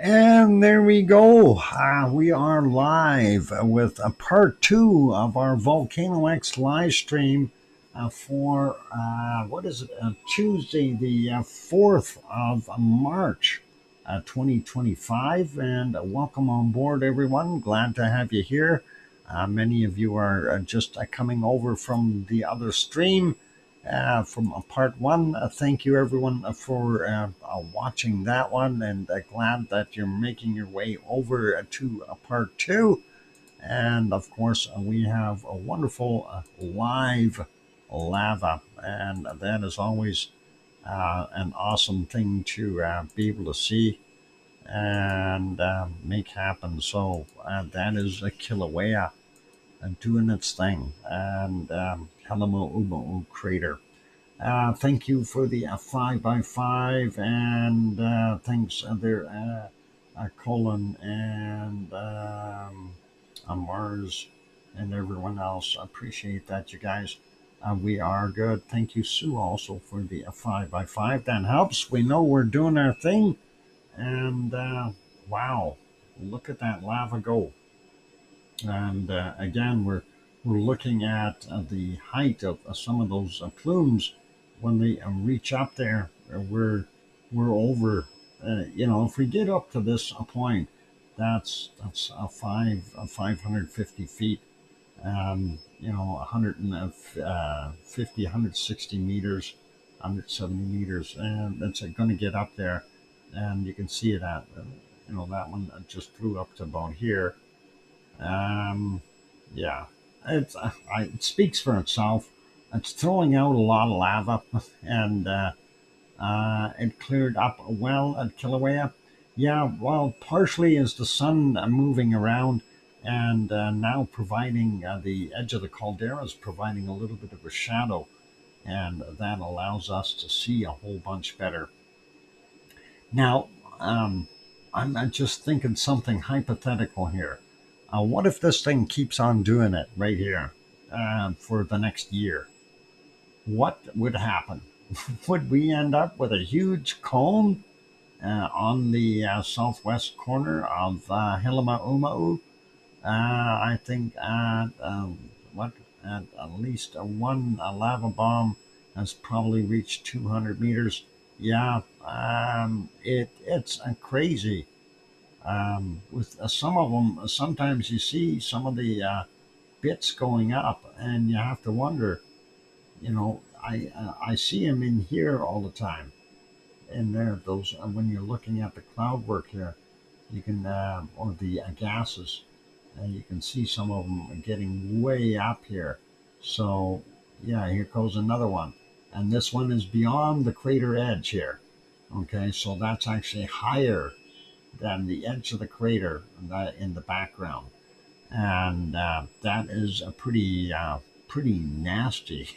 And there we go. We are live with a part 2 of our VolcanoX live stream for, what is it, Tuesday, the 4th of March, 2025. And welcome on board, everyone. Glad to have you here. Many of you are just coming over from the other stream. From part 1. Thank you, everyone, for watching that one, and glad that you're making your way over to part 2. And of course, we have a wonderful live lava, and that is always an awesome thing to be able to see and make happen. So that is a Kilauea doing its thing, and Halama crater. Thank you for the 5x5, and thanks there, Colin and Mars and everyone else. I appreciate that, you guys. We are good. Thank you, Sue, also for the 5x5. That helps. We know we're doing our thing, and wow, look at that lava go. And again, we're looking at the height of some of those plumes. When they reach up there, we're over. If we get up to this point, that's 550 feet. 150, 160 meters, 170 meters, and it's going to get up there. And you can see it at, that one just flew up to about here. Yeah, it speaks for itself. It's throwing out a lot of lava, and it cleared up well at Kilauea. Yeah, well, partially is the sun moving around, and now providing the edge of the caldera is providing a little bit of a shadow, and that allows us to see a whole bunch better. Now, I'm just thinking something hypothetical here. What if this thing keeps on doing it right here for the next year? What would happen? Would we end up with a huge cone on the southwest corner of Hilama'uma'u? I think at least one lava bomb has probably reached 200 meters. Yeah, it's crazy. With some of them, sometimes you see some of the bits going up, and you have to wonder. I see them in here all the time, and there those when you're looking at the cloud work here, you can or the gases, and you can see some of them getting way up here. So yeah, here goes another one, and this one is beyond the crater edge here. Okay, so that's actually higher than the edge of the crater in the background, and that is a pretty nasty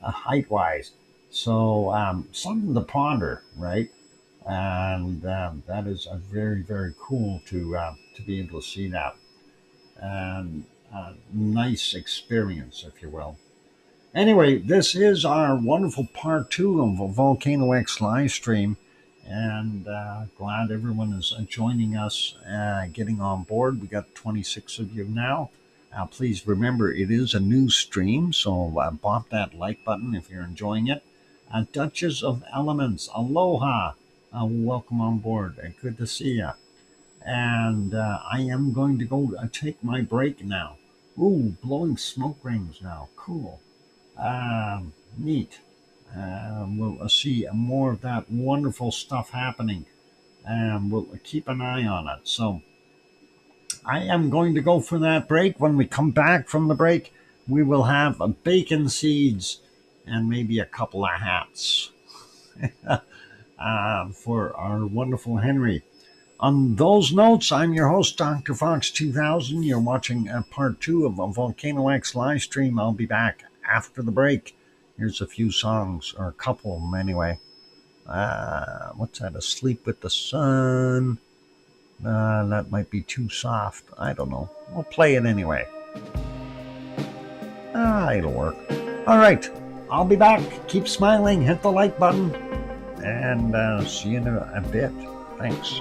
height-wise. So something to ponder, right? And that is a very, very cool to be able to see that, and nice experience, if you will. Anyway, this is our wonderful part 2 of a VolcanoX live stream. And glad everyone is joining us, getting on board. We got 26 of you now. Please remember, it is a new stream, so bop that like button if you're enjoying it. Duchess of Elements, aloha. Welcome on board. Good to see you. And I am going to go take my break now. Ooh, blowing smoke rings now. Cool. Neat. We'll see more of that wonderful stuff happening, and we'll keep an eye on it. So I am going to go for that break. When we come back from the break, we will have bacon seeds and maybe a couple of hats for our wonderful Henry. On those notes, I'm your host, DrFox2000. You're watching part 2 of a VolcanoX live stream. I'll be back after the break. Here's a few songs, or a couple of them anyway. What's that? Asleep with the Sun. That might be too soft. I don't know. We'll play it anyway. It'll work. All right. I'll be back. Keep smiling. Hit the like button. And see you in a bit. Thanks.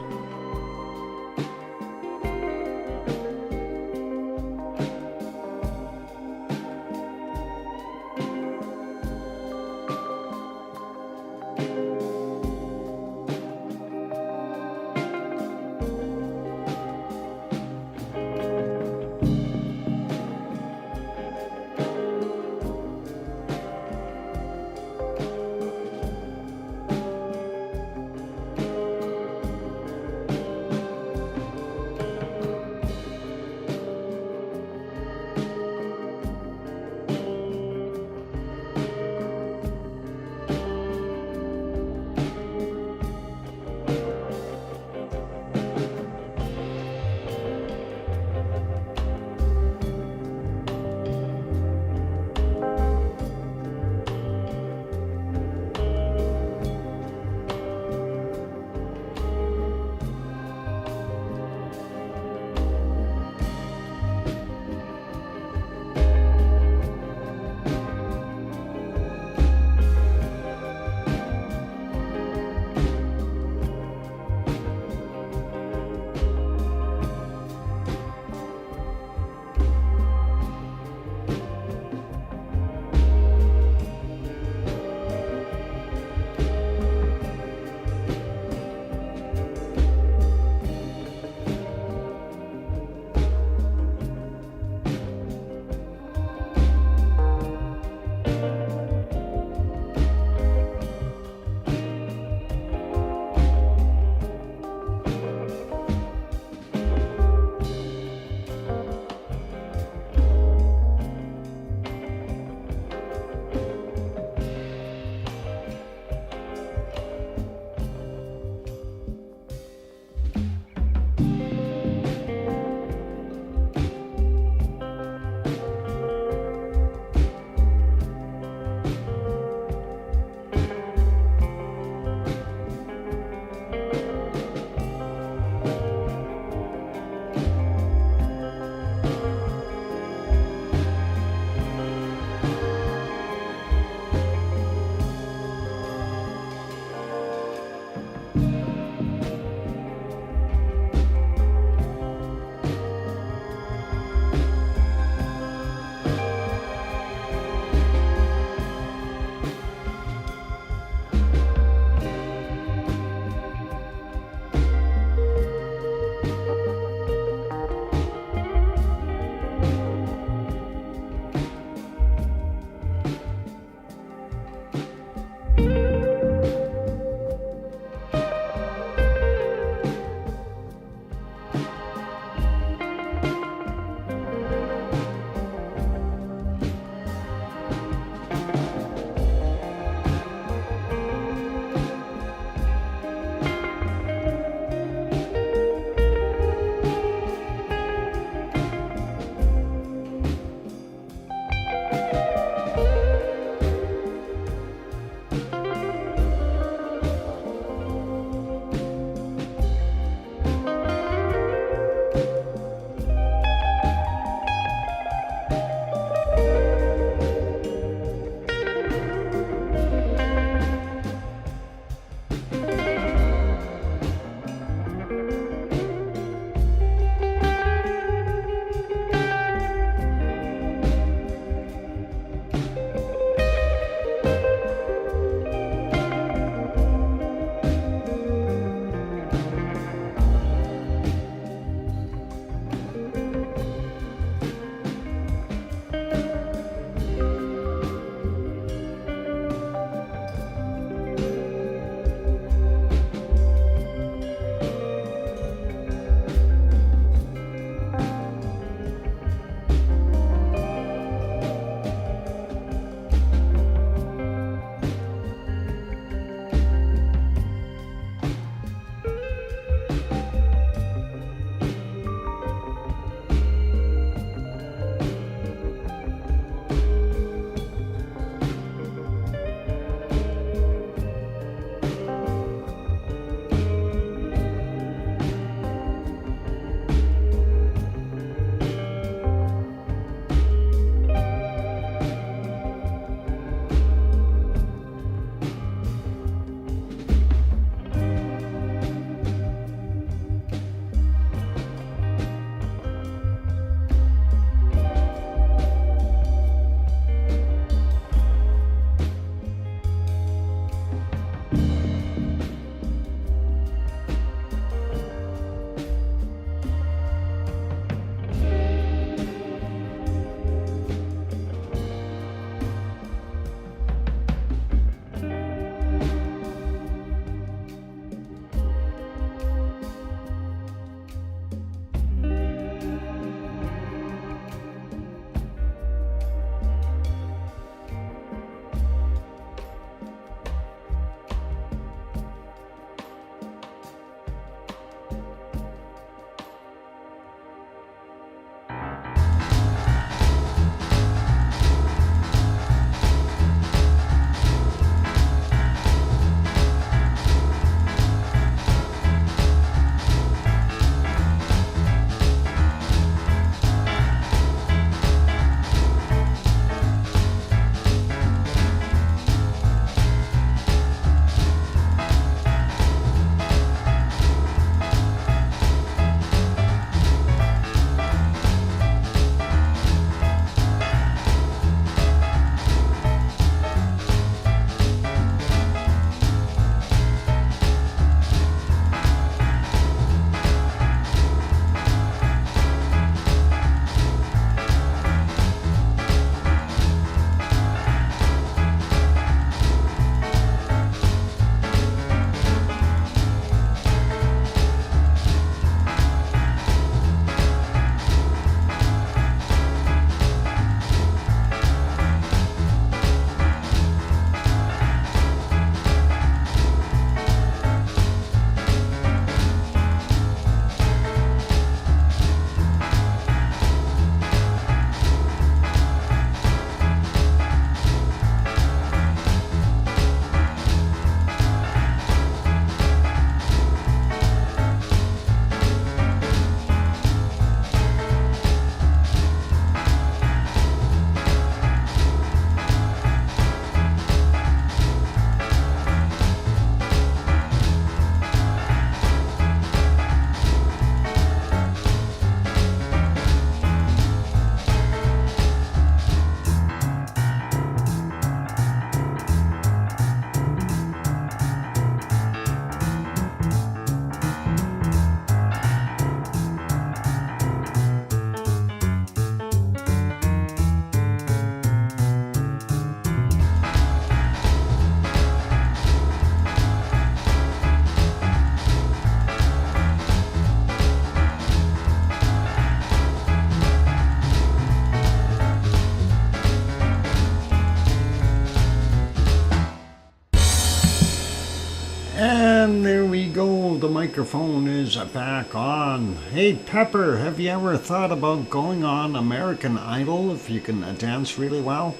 And there we go. The microphone is back on. Hey, Pepper, have you ever thought about going on American Idol if you can dance really well?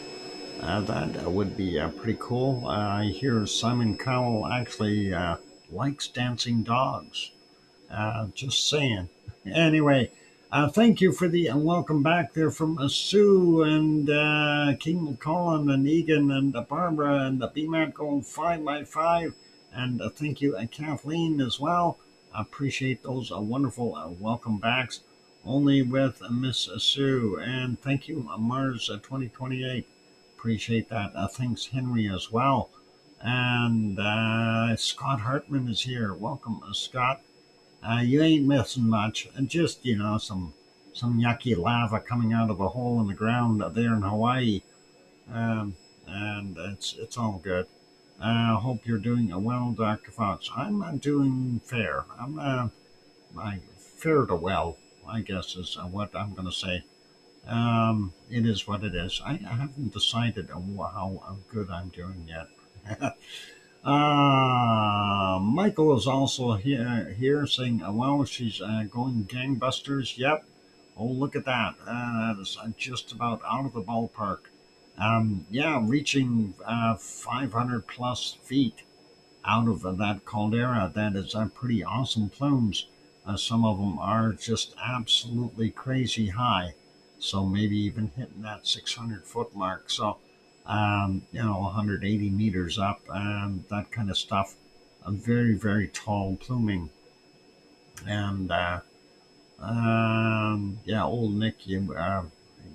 That would be pretty cool. I hear Simon Cowell actually likes dancing dogs. Just saying. Anyway, thank you for the welcome back there from Sue and King Colin and Egan and Barbara and the BMAT going 5x5. And thank you, Kathleen, as well. I appreciate those wonderful welcome backs. Only with Miss Sue. And thank you, Mars 2028. Appreciate that. Thanks, Henry, as well. And Scott Hartman is here. Welcome, Scott. You ain't missing much. Just, some yucky lava coming out of a hole in the ground there in Hawaii. And it's all good. I hope you're doing well, Dr. Fox. I'm doing fair. I fair to well, I guess is what I'm going to say. It is what it is. I haven't decided how good I'm doing yet. Michael is also here saying, wow, she's going gangbusters. Yep. Oh, look at that. That is just about out of the ballpark. Yeah, reaching 500 plus feet out of that caldera. That is pretty awesome plumes. Some of them are just absolutely crazy high. So maybe even hitting that 600-foot mark. So, 180 meters up and that kind of stuff. A very, very tall pluming. And, yeah, old Nick, you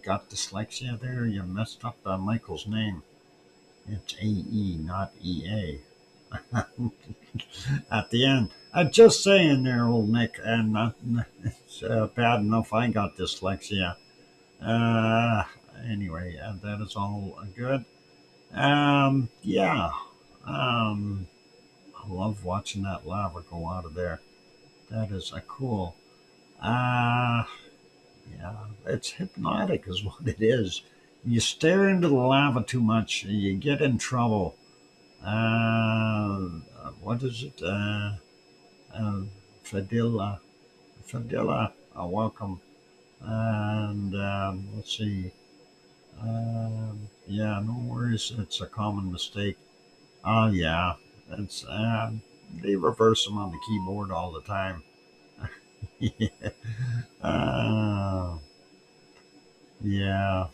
got dyslexia there. You messed up Michael's name. It's AE, not EA. At the end. Just saying there, old Nick, and it's bad enough I got dyslexia. Anyway, that is all good. Yeah. I love watching that lava go out of there. That is cool. Yeah, it's hypnotic, is what it is. You stare into the lava too much, you get in trouble. What is it? Fadila. Fadila, welcome. And let's see. Yeah, no worries. It's a common mistake. Oh, yeah. It's they reverse them on the keyboard all the time. Yeah. Yeah.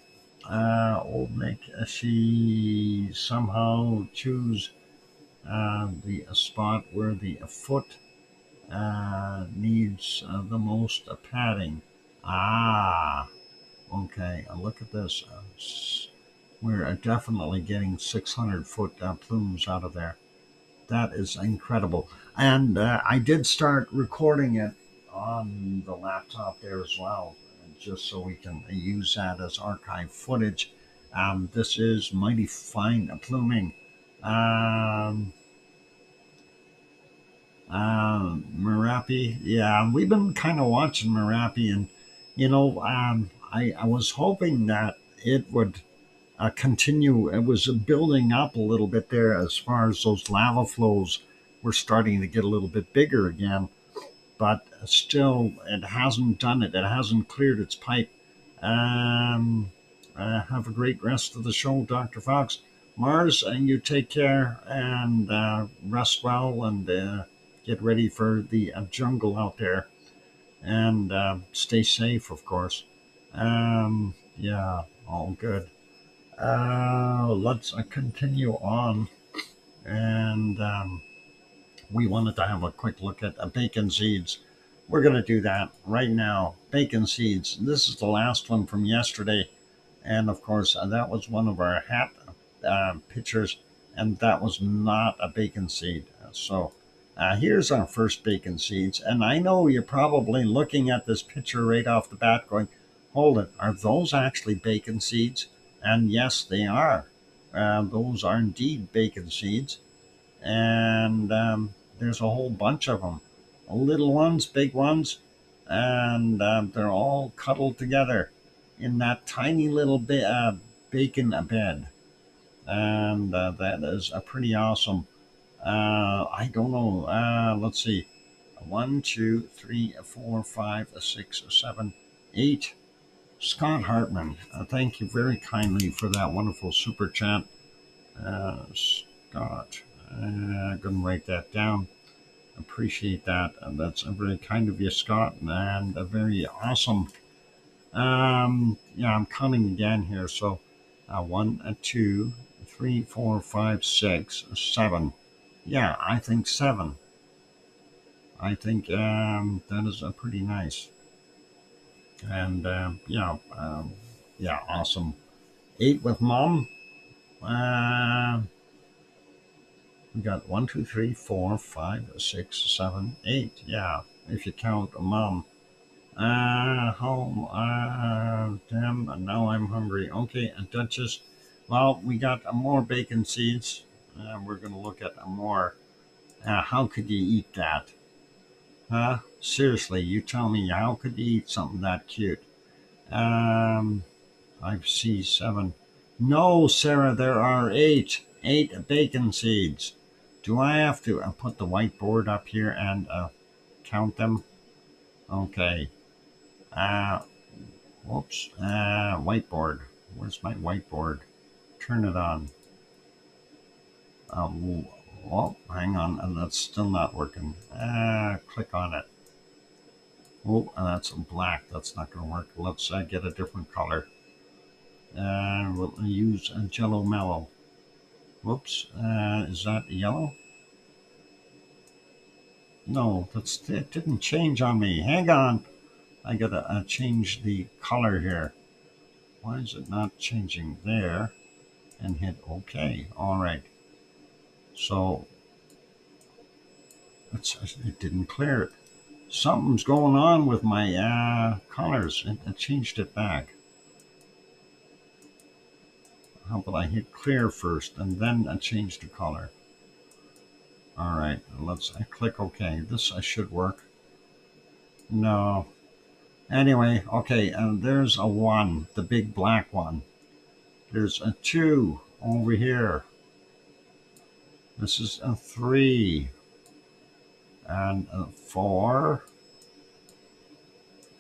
Old Nick, she somehow choose the spot where the foot needs the most padding. Ah, okay. Look at this. We're definitely getting 600-foot plumes out of there. That is incredible. And I did start recording it on the laptop there as well, just so we can use that as archive footage. This is mighty fine pluming. Merapi, yeah, we've been kind of watching Merapi, and I was hoping that it would continue. It was building up a little bit there as far as those lava flows were starting to get a little bit bigger again, but still, it hasn't done it. It hasn't cleared its pipe. Have a great rest of the show, Dr. Fox. Mars, and you take care and rest well and get ready for the jungle out there and stay safe, of course. Yeah, all good. Let's continue on. And we wanted to have a quick look at bacon seeds. We're going to do that right now. Bacon seeds. This is the last one from yesterday. And of course, that was one of our hat pictures. And that was not a bacon seed. So here's our first bacon seeds. And I know you're probably looking at this picture right off the bat going, hold it, are those actually bacon seeds? And yes, they are. Those are indeed bacon seeds. And there's a whole bunch of them. Little ones, big ones. And they're all cuddled together in that tiny little bacon bed. And that is pretty awesome. I don't know. Let's see. 1, 2, 3, 4, 5, 6, 7, 8. Scott Hartman, thank you very kindly for that wonderful super chat. Scott, I'm going to write that down. Appreciate that. That's very kind of you, Scott, and very awesome. Yeah, I'm counting again here. So, 1, 2, 3, 4, 5, 6, 7. Yeah, I think 7. I think that is pretty nice. And yeah, awesome. 8 with mom. Uh, we got 1, 2, 3, 4, 5, 6, 7, 8. Yeah, if you count mom. Home. Damn, now I'm hungry. Okay, Duchess. Well, we got more bacon seeds. We're going to look at more. How could you eat that? Huh? Seriously, you tell me, how could you eat something that cute? Um, I see 7. No, Sarah, there are 8. 8 bacon seeds. Do I have to put the whiteboard up here and count them? Okay. Uh, Whoops. Whiteboard. Where's my whiteboard? Turn it on. Oh, hang on. That's still not working. Click on it. Oh, that's black. That's not going to work. Let's get a different color. We'll use a Jello Mellow. Whoops. Is that yellow? No, it didn't change on me. Hang on. I gotta change the color here. Why is it not changing there? And hit OK. All right. So it didn't clear it. Something's going on with my colors. It changed it back. How about I hit clear first and then I change the color? All right, let's click OK. This should work. No. Anyway, okay, there's a 1, the big black one. There's a 2 over here. This is a 3 and a 4,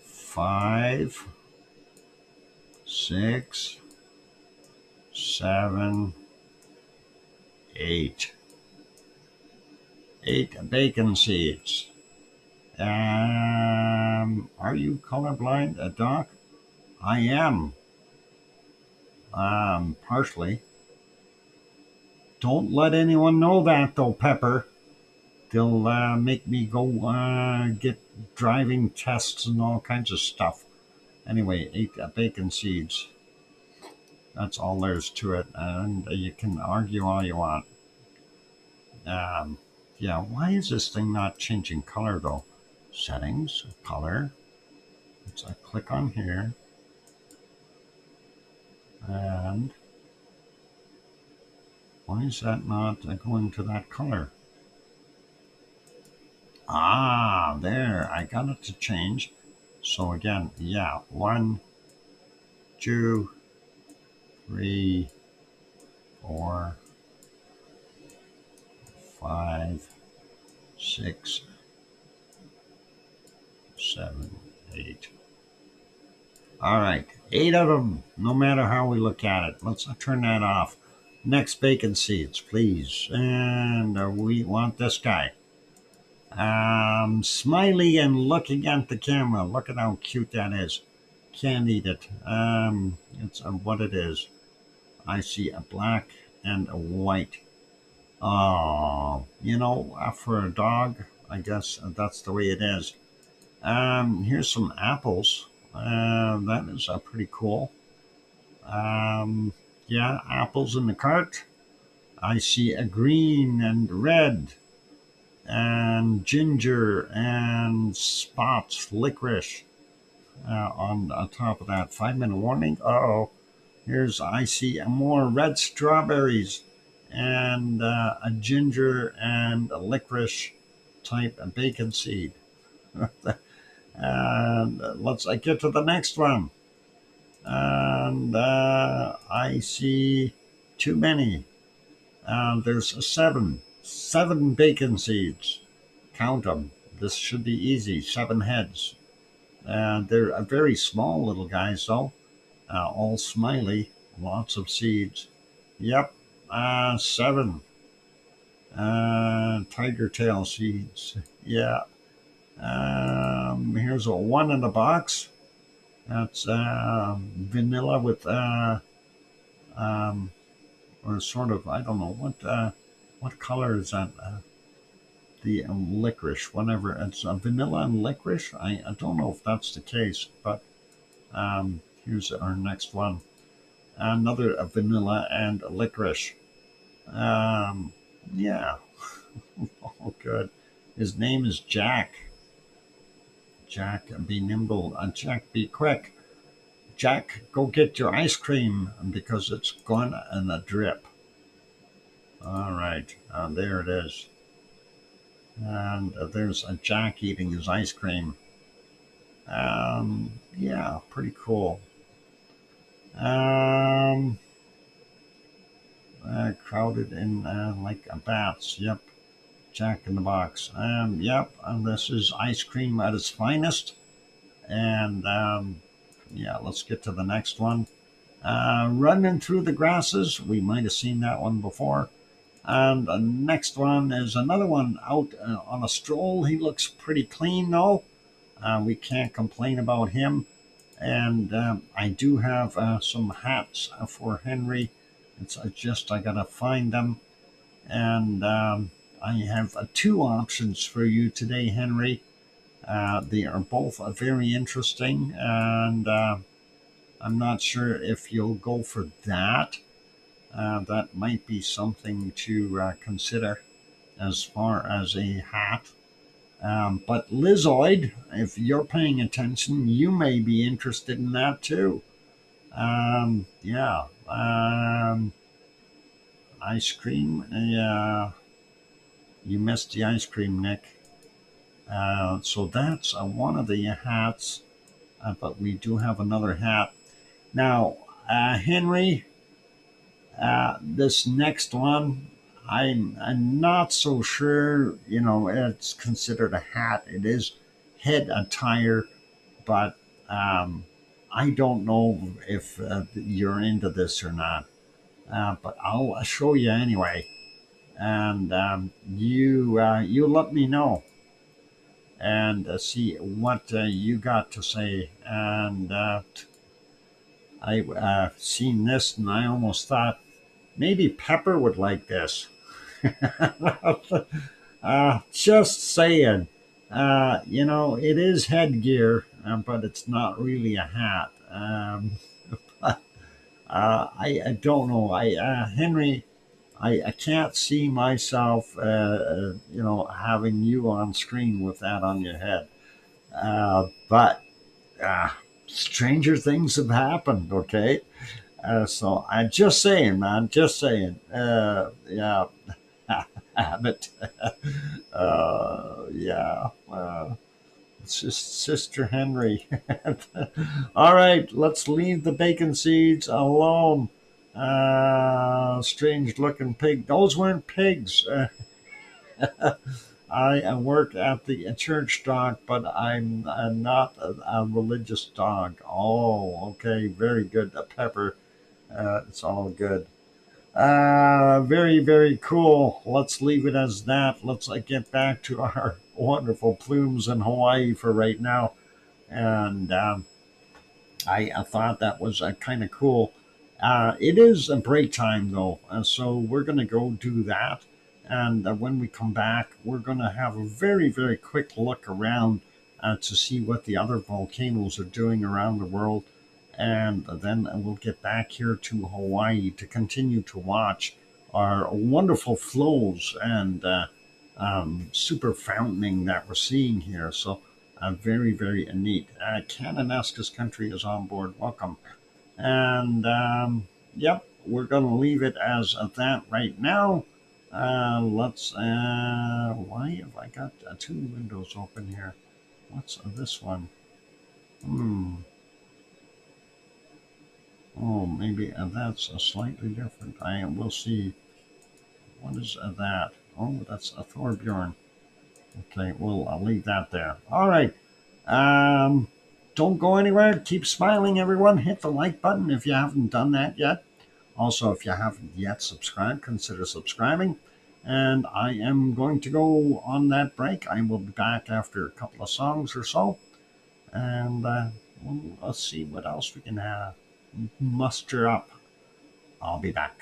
5, 6, 7, 8. 8 bacon seeds. Are you colorblind, Doc? I am. Partially. Don't let anyone know that, though, Pepper. They'll make me go get driving tests and all kinds of stuff. Anyway, 8 bacon seeds. That's all there's to it, and you can argue all you want. Yeah, why is this thing not changing color, though? Settings, color. Let's click on here. And why is that not going to that color? Ah, there, I got it to change. So again, yeah, 1, 2, 3, 4, 5, 6, 7, 8. All right, 8 of them, no matter how we look at it. Let's turn that off. Next bacon seeds, please. And we want this guy. Smiley and looking at the camera. Look at how cute that is. Can't eat it. It's what it is. I see a black and a white. Oh, for a dog, I guess that's the way it is. Here's some apples. That is pretty cool. Yeah, apples in the cart. I see a green and red and ginger and spots, licorice on top of that. 5-minute warning. Uh-oh. I see more red strawberries and a ginger and a licorice type of bacon seed. And let's get to the next one. And I see too many. There's a 7. 7 bacon seeds. Count them. This should be easy. 7 heads. They're very small little guys, though. All smiley. Lots of seeds. Yep. 7. Tiger tail seeds. Yeah. Here's a 1 in the box. That's vanilla with or sort of, I don't know what color is that. The licorice, whatever. It's vanilla and licorice. I don't know if that's the case, but here's our next one. Another vanilla and licorice. Yeah. Oh, good. His name is Jack. Jack, be nimble. Jack, be quick. Jack, go get your ice cream because it's gone in a drip. All right, there it is. And there's a Jack eating his ice cream. Yeah, pretty cool. Crowded in like bats. Yep. Jack in the box. Yep. And this is ice cream at its finest. And yeah, let's get to the next one. Running through the grasses. We might have seen that one before. And the next one is another one out on a stroll. He looks pretty clean though. We can't complain about him. And I do have some hats for Henry. It's just I gotta find them. And I have 2 options for you today, Henry. They are both very interesting, and I'm not sure if you'll go for that. That might be something to consider as far as a hat. But Lizoid, if you're paying attention, you may be interested in that too. Yeah. Ice cream. Yeah. You missed the ice cream, Nick. So that's one of the hats. But we do have another hat. Now, Henry, this next one, I'm not so sure, it's considered a hat. It is head attire, but I don't know if you're into this or not. But I'll show you anyway. And you let me know and see what you got to say. And I seen this and I almost thought maybe Pepper would like this. Just saying. It is headgear, but it's not really a hat. But I don't know. Henry, I can't see myself, having you on screen with that on your head. But stranger things have happened. Okay, so I'm just saying, man. Just saying. Yeah, habit. Yeah. It's just Sister Henry. All right, let's leave the bacon seeds alone. Strange looking pig. Those weren't pigs. I work at the church dog, but I'm not a religious dog. Oh, okay, very good. Pepper. It's all good. Very, very cool. Let's leave it as that. Let's get back to our wonderful plumes in Hawaii for right now. And I thought that was kind of cool. It is a break time though, so we're going to go do that. And when we come back, we're going to have a very, very quick look around to see what the other volcanoes are doing around the world. And then we'll get back here to Hawaii to continue to watch our wonderful flows and super fountaining that we're seeing here. So very, very neat. Kananaskis country is on board. Welcome. And yep, we're going to leave it as that right now. Let's. Why have I got 2 windows open here? What's this one? Oh, maybe that's slightly different. We'll see. What is that? Oh, that's a Thorbjorn. Okay, well, I'll leave that there. All right. Um, don't go anywhere. Keep smiling, everyone. Hit the like button if you haven't done that yet. Also, if you haven't yet subscribed, consider subscribing. And I am going to go on that break. I will be back after a couple of songs or so. And let's see what else we can muster up. I'll be back.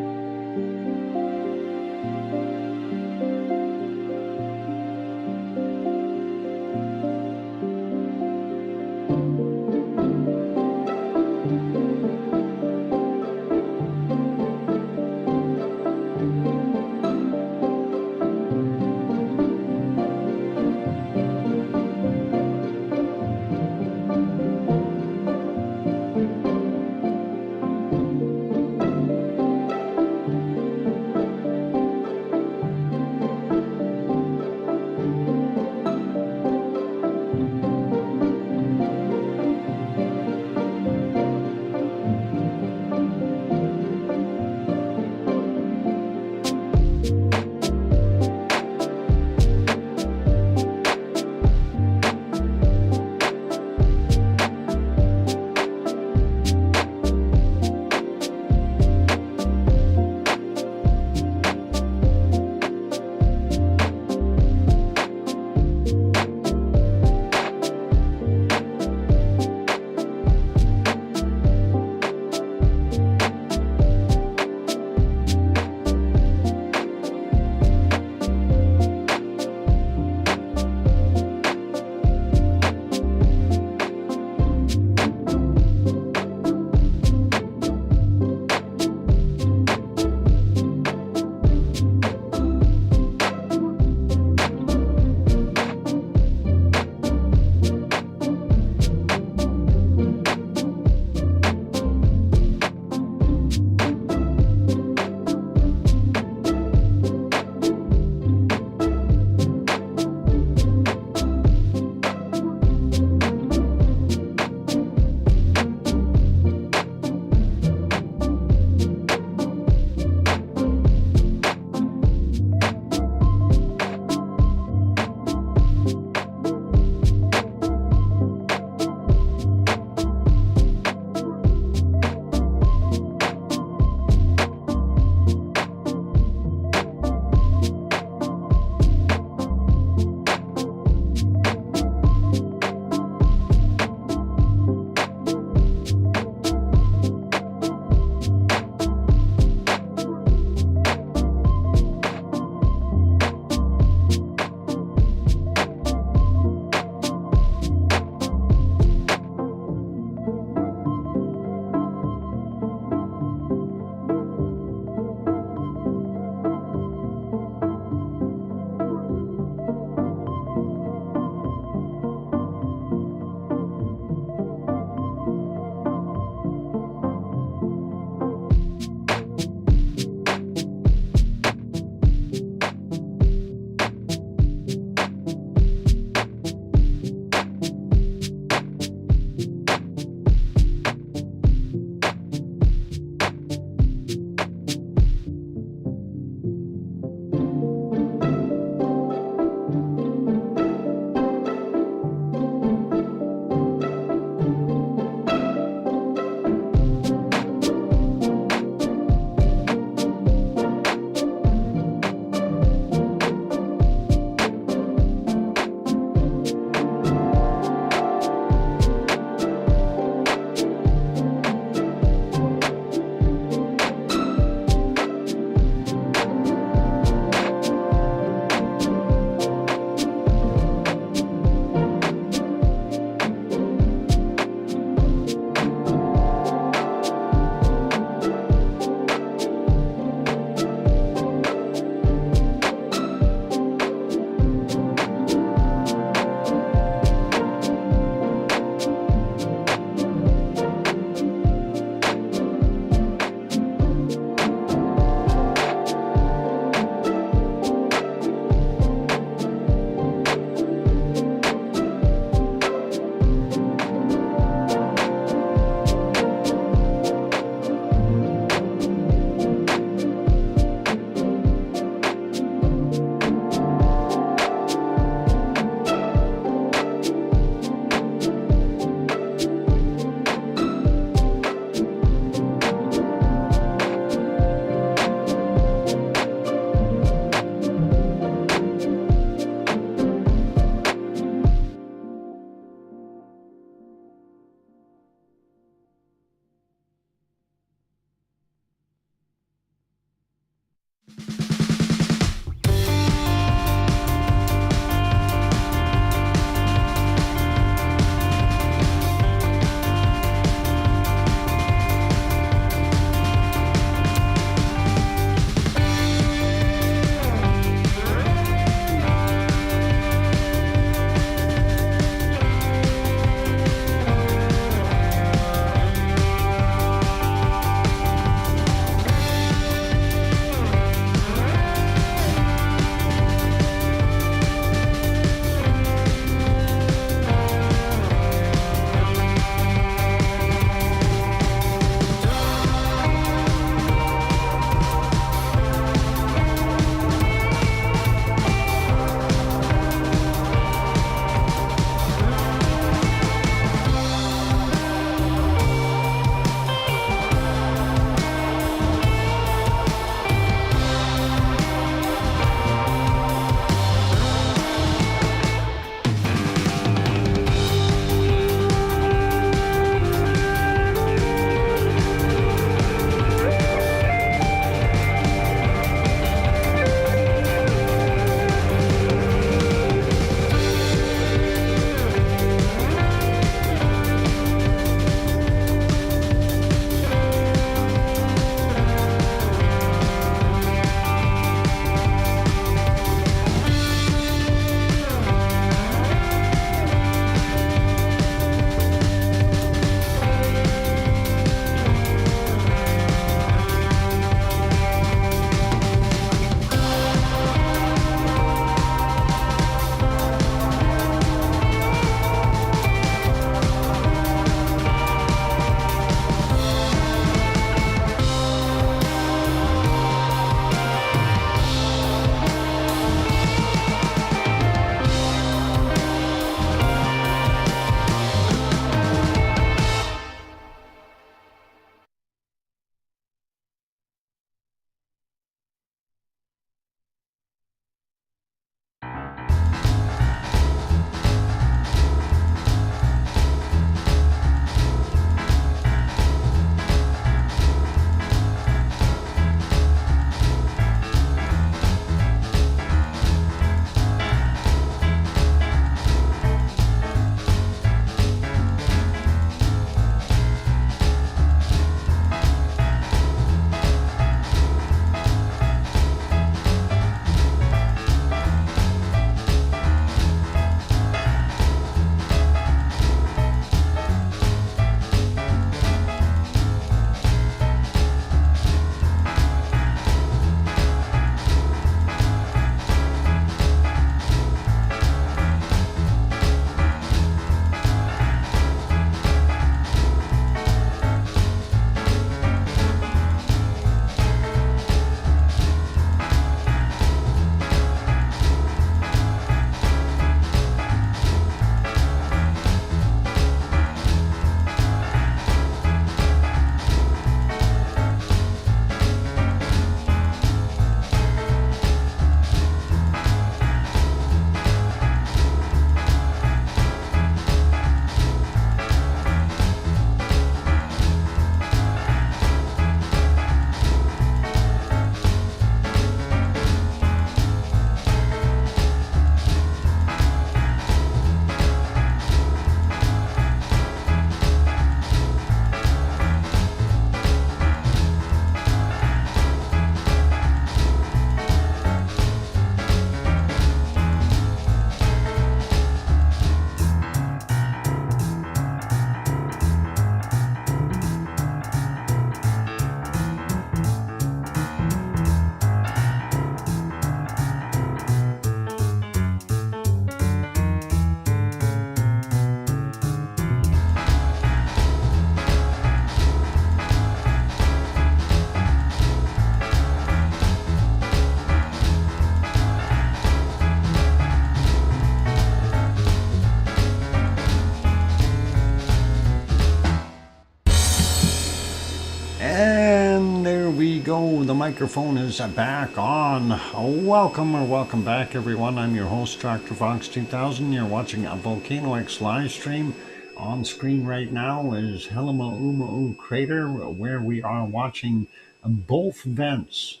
the microphone is back on. Welcome back, everyone. I'm your host, DrFox2000. You're watching a VolcanoX live stream. On screen right now is Helima crater, where we are watching both vents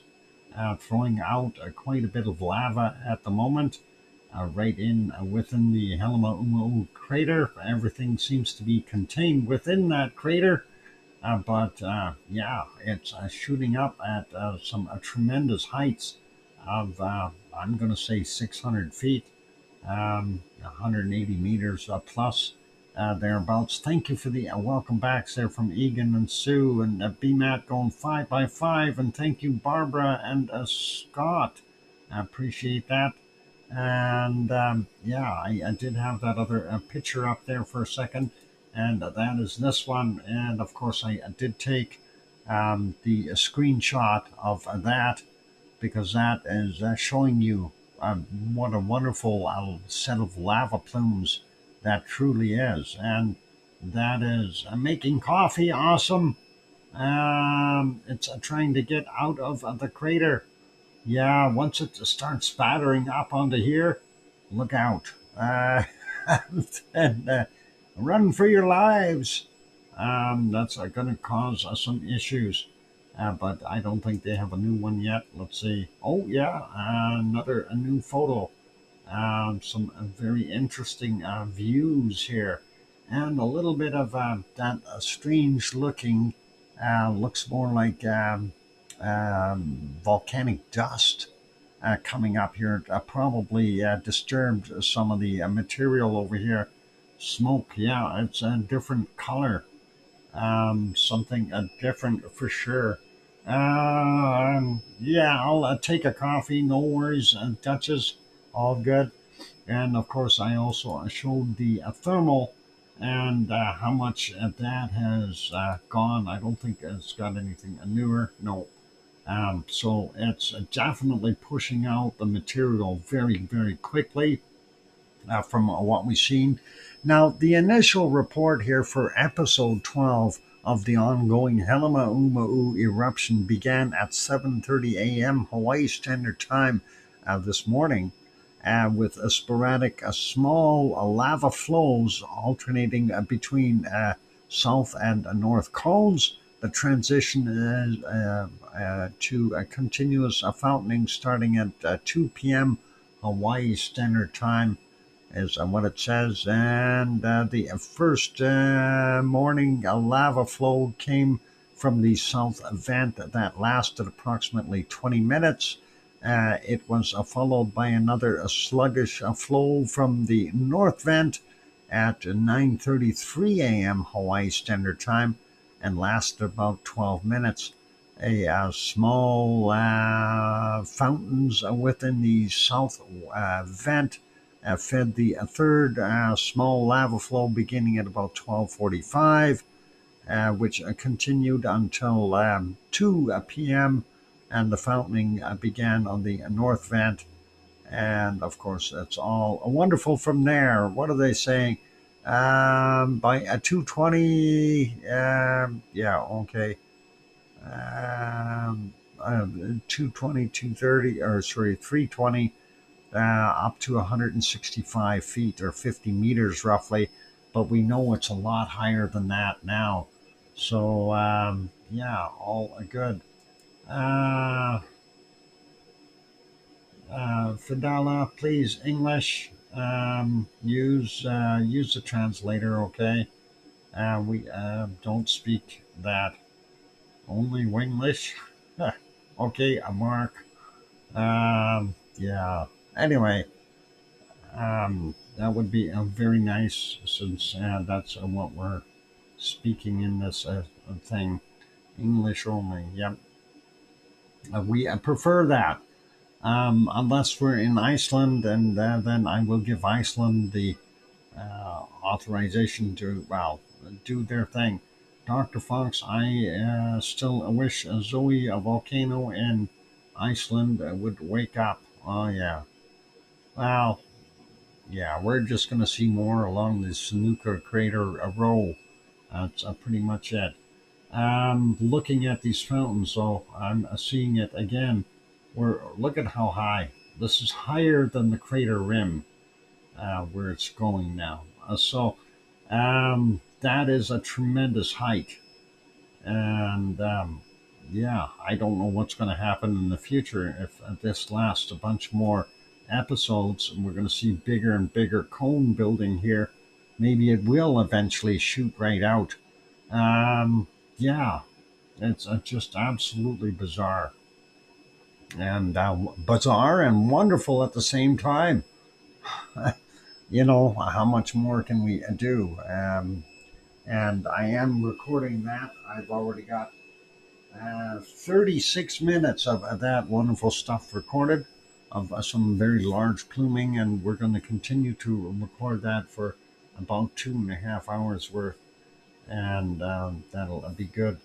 throwing out quite a bit of lava at the moment. Right in within the Helima crater. Everything seems to be contained within that crater. But yeah, it's shooting up at some tremendous heights of, I'm going to say 600 feet, 180 meters plus, thereabouts. Thank you for the welcome backs there from Egan and Sue and BMAT going 5x5. And thank you, Barbara and Scott. I appreciate that. And yeah, I did have that other picture up there for a second. And that is this one. And of course, I did take the screenshot of that because that is showing you what a wonderful set of lava plumes that truly is. And that is making coffee awesome. It's trying to get out of the crater. Yeah, once it starts spattering up onto here, look out. And run for your lives. That's going to cause some issues. But I don't think they have a new one yet. Let's see. Oh, yeah, a new photo. Some very interesting views here. And a little bit of that strange looking, looks more like volcanic dust coming up here. Probably disturbed some of the material over here. Smoke, yeah, it's a different color. Something different for sure. Yeah, I'll take a coffee, no worries, Duchess, all good. And of course, I also showed the thermal and how much that has gone. I don't think it's got anything newer, no. So it's definitely pushing out the material very, very quickly from what we've seen. Now, the initial report here for episode 12 of the ongoing Helima eruption began at 7:30 a.m. Hawaii Standard Time this morning, with a sporadic small lava flows alternating between south and north cones. The transition is to a continuous fountaining starting at 2 p.m. Hawaii Standard Time is what it says. And the first morning lava flow came from the south vent that lasted approximately 20 minutes. It was followed by another sluggish flow from the north vent at 9:33 a.m. Hawaii Standard Time and lasted about 12 minutes. A small fountains within the south vent fed the third small lava flow beginning at about 12:45, which continued until 2 p.m. and the fountaining began on the north vent. And of course, it's all wonderful from there. What are they saying? By 2:20, yeah, okay. 2:20, 2:30, or sorry, 3:20. Up to 165 feet or 50 meters roughly, but we know it's a lot higher than that now. So, yeah, all good. Fidala, please, English. Use the translator, okay? We don't speak that. Only Winglish. Okay, Mark. Yeah. Anyway, that would be very nice since that's what we're speaking in this thing. English only. Yep. We prefer that. Unless we're in Iceland, and then I will give Iceland the authorization to, well, do their thing. Dr. Fox, I still wish Zoe, a volcano in Iceland, would wake up. Oh, yeah. Well, yeah, we're just going to see more along the snooker crater row. That's pretty much it. looking at these fountains. So I'm seeing it again. Look at how high. This is higher than the crater rim where it's going now. That is a tremendous height. And yeah, I don't know what's going to happen in the future if this lasts a bunch more episodes and we're going to see bigger and bigger cone building here. Maybe it will eventually shoot right out. Yeah, it's just absolutely bizarre and wonderful at the same time. How much more can we do? And I am recording that. I've already got 36 minutes of that wonderful stuff recorded of some very large pluming, and we're going to continue to record that for about 2.5 hours worth, and that'll be good.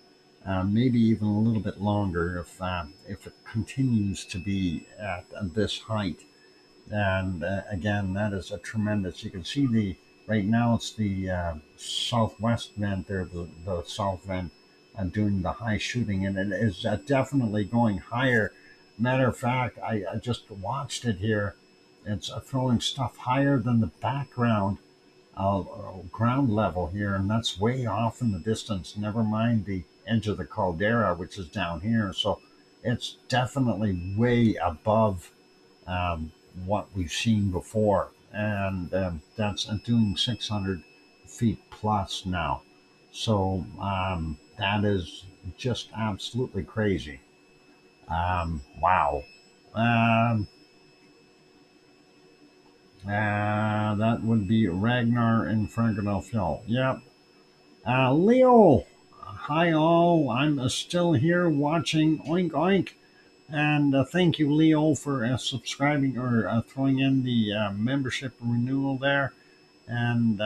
Maybe even a little bit longer if it continues to be at this height. And again, that is a tremendous. You can see right now it's the southwest vent there, the south vent, doing the high shooting, and it is definitely going higher. Matter of fact, I just watched it here. It's throwing stuff higher than the background ground level here, and that's way off in the distance. Never mind the edge of the caldera, which is down here. So it's definitely way above um, what we've seen before, and that's doing 600 feet plus now. So that is just absolutely crazy. Wow. Um, that would be Ragnar in Philadelphia. Yep. Leo, hi all. I'm still here watching Oink Oink. And thank you, Leo, for subscribing or throwing in the membership renewal there. And,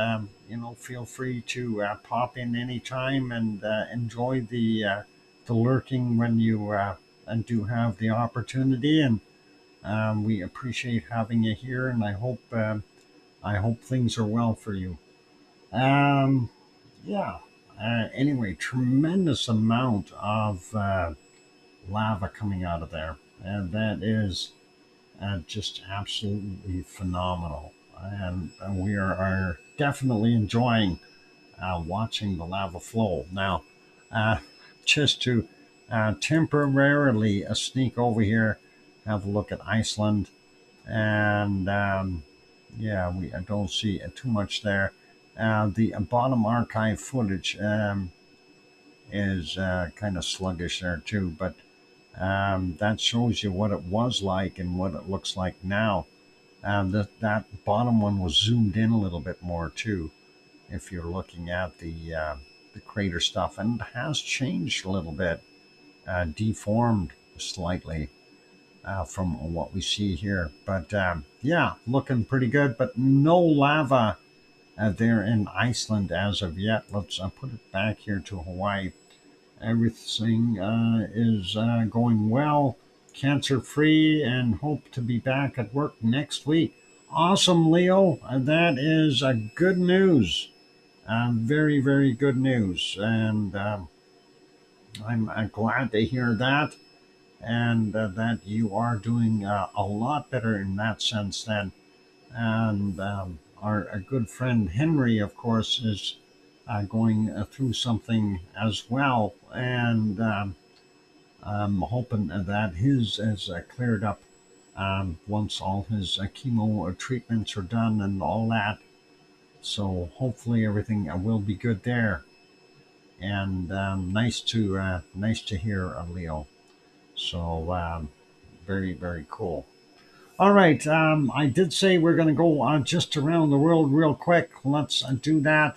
feel free to pop in anytime and enjoy the lurking when you do have the opportunity. And we appreciate having you here. And I hope things are well for you. Um, yeah. Anyway, tremendous amount of lava coming out of there, and that is just absolutely phenomenal. And we are definitely enjoying watching the lava flow. Now, uh, just to temporarily sneak over here, have a look at Iceland, and yeah, I don't see too much there. The bottom archive footage is kind of sluggish there too, but that shows you what it was like and what it looks like now. That bottom one was zoomed in a little bit more too, if you're looking at the crater stuff, and it has changed a little bit, deformed slightly from what we see here. But yeah, looking pretty good. But no lava there in Iceland as of yet. Let's put it back here to Hawaii. Everything is going well, cancer free, and hope to be back at work next week. Awesome, Leo. That is good news. Very, very good news. And I'm glad to hear that. And that you are doing a lot better in that sense then. And our good friend Henry, of course, is going through something as well. And I'm hoping that his is cleared up once all his chemo treatments are done and all that. So hopefully everything will be good there. And nice to hear, Leo. So very, very cool. All right, I did say we're going to go just around the world real quick. Let's do that.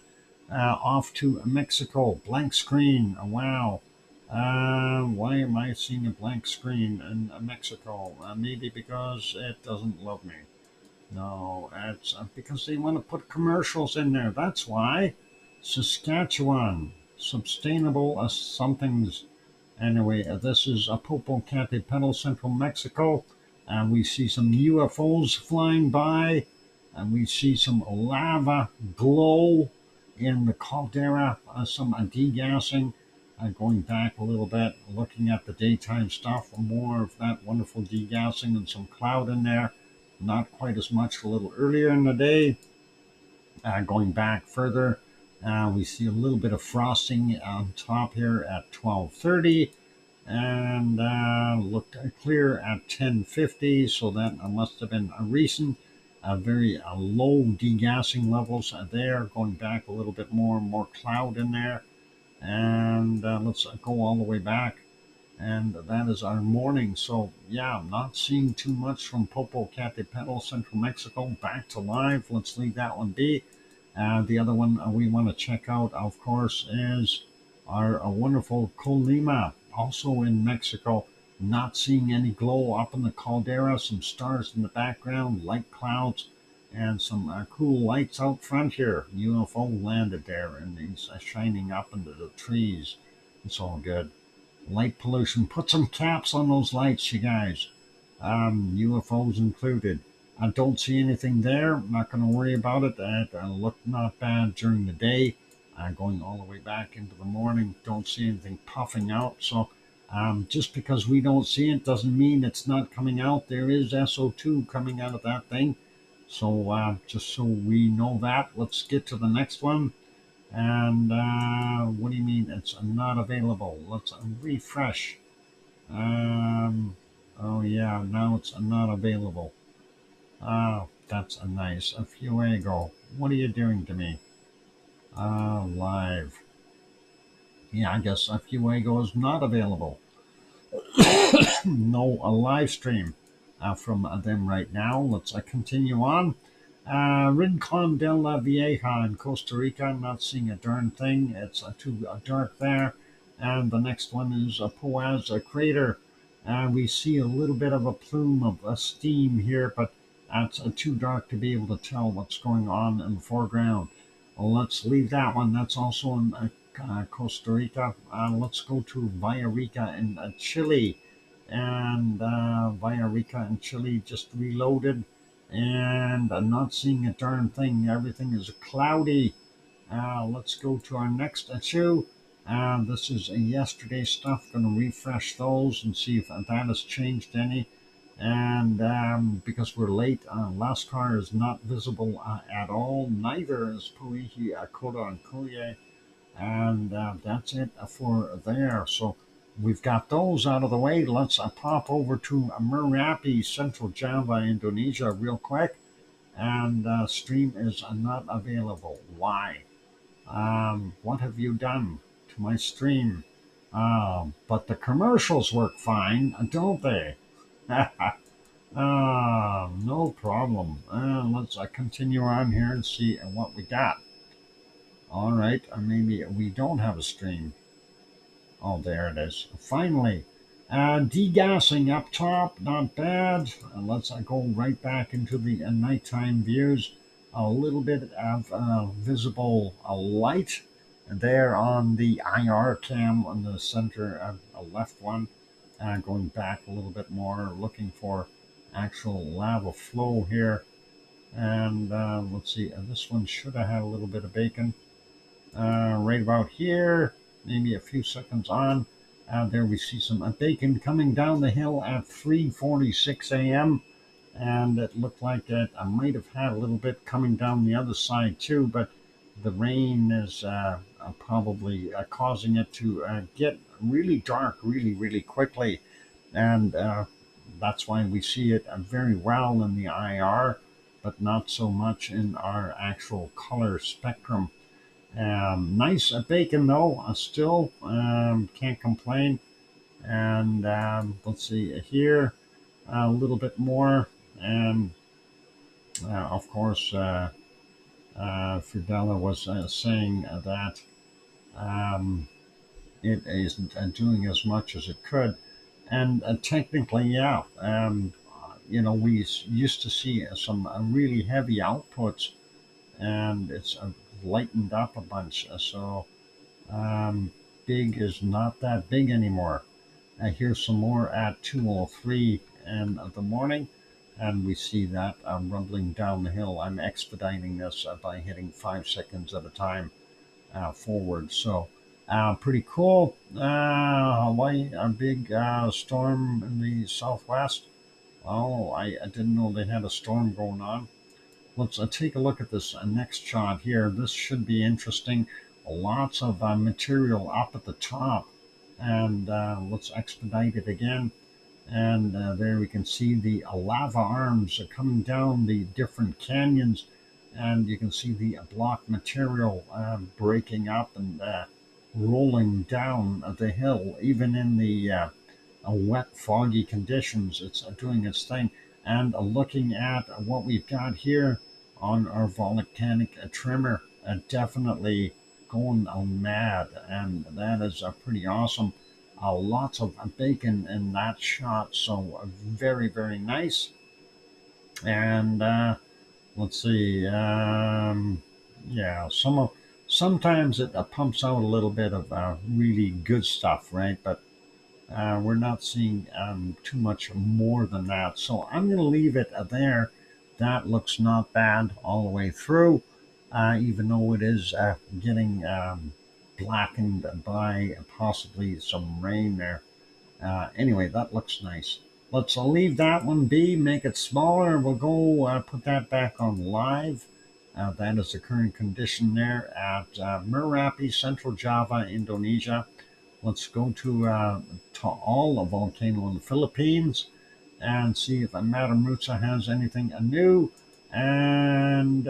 Off to Mexico. Blank screen. Wow. Why am I seeing a blank screen in Mexico? Maybe because it doesn't love me. No, it's because they want to put commercials in there. That's why. Saskatchewan. Sustainable somethings. Anyway, this is Popocatépetl, central Mexico. We see some UFOs flying by, and we see some lava glow in the caldera, some degassing. Going back a little bit, looking at the daytime stuff, more of that wonderful degassing and some cloud in there. Not quite as much a little earlier in the day. Going back further, we see a little bit of frosting on top here at 12:30, and looked clear at 10:50. So that must have been a recent, very low degassing levels there. Going back a little bit more cloud in there, and let's go all the way back. And that is our morning. So yeah, I'm not seeing too much from Popocatépetl, Central Mexico. Back to live. Let's leave that one be. The other one we want to check out, of course, is our wonderful Colima, also in Mexico. Not seeing any glow up in the caldera, some stars in the background, light clouds, and some cool lights out front here. UFO landed there, and he's shining up into the trees. It's all good. Light pollution. Put some caps on those lights, you guys. UFOs included. I don't see anything there. I'm not going to worry about it. That looked not bad during the day. Going all the way back into the morning, don't see anything puffing out. So just because we don't see it doesn't mean it's not coming out. There is SO2 coming out of that thing. So just so we know that, let's get to the next one. And what do you mean it's not available? Let's refresh. Oh yeah, now it's not available. Oh, that's a nice. A few ago. What are you doing to me? Live. Yeah, I guess a few ago is not available. No, a live stream from them right now. Let's continue on. Rincon de la Vieja in Costa Rica. I'm not seeing a darn thing. It's too dark there. And the next one is Poaz crater. We see a little bit of a plume of steam here, but that's too dark to be able to tell what's going on in the foreground. Well, let's leave that one. That's also in Costa Rica. Let's go to Villarrica in Chile. And Villarrica in Chile just reloaded, and I'm not seeing a darn thing. Everything is cloudy. Let's go to our next issue. This is yesterday's stuff. Going to refresh those and see if that has changed any. And because we're late, Lascar is not visible at all. Neither is Puihi, Kota, and Kuye. And that's it for there. So we've got those out of the way. Let's pop over to Merapi, Central Java, Indonesia, real quick. And stream is not available. Why? What have you done to my stream? But the commercials work fine, don't they? No problem. Let's continue on here and see what we got. All right, maybe we don't have a stream. Oh, there it is. Finally, degassing up top, not bad. Let's go right back into the nighttime views. A little bit of visible light there on the IR cam on the center left one. Going back a little bit more, looking for actual lava flow here. And let's see, this one should have had a little bit of bacon. Right about here, maybe a few seconds on. There we see some bacon coming down the hill at 3:46 a.m. And it looked like it I might have had a little bit coming down the other side too, but the rain is probably causing it to get really dark really quickly. And that's why we see it very well in the IR, but not so much in our actual color spectrum. Nice bacon though, still can't complain. And let's see here, a little bit more. And of course, Fidela was saying that it isn't doing as much as it could. And technically, yeah, we used to see some really heavy outputs, and it's lightened up a bunch. So big is not that big anymore. Here's some more at 2:03 in the morning, and we see that rumbling down the hill. I'm expediting this by hitting 5 seconds at a time forward. So Pretty cool. Hawaii, a big storm in the southwest. Oh, I didn't know they had a storm going on. Let's take a look at this next shot here. This should be interesting. Lots of material up at the top. And let's expedite it again. And there we can see the lava arms coming down the different canyons. And you can see the block material breaking up and rolling down the hill, even in the wet, foggy conditions. It's doing its thing. And looking at what we've got here on our volcanic tremor, definitely going mad. And that is pretty awesome. Lots of bacon in that shot. So very, very nice. And let's see. Yeah, sometimes it pumps out a little bit of really good stuff, right? But we're not seeing too much more than that. So I'm going to leave it there. That looks not bad all the way through, even though it is getting blackened by possibly some rain there. Anyway, that looks nice. Let's leave that one be, make it smaller. We'll go put that back on live. That is the current condition there at Merapi, Central Java, Indonesia. Let's go to Taal, a volcano in the Philippines, and see if Matamusa has anything new. And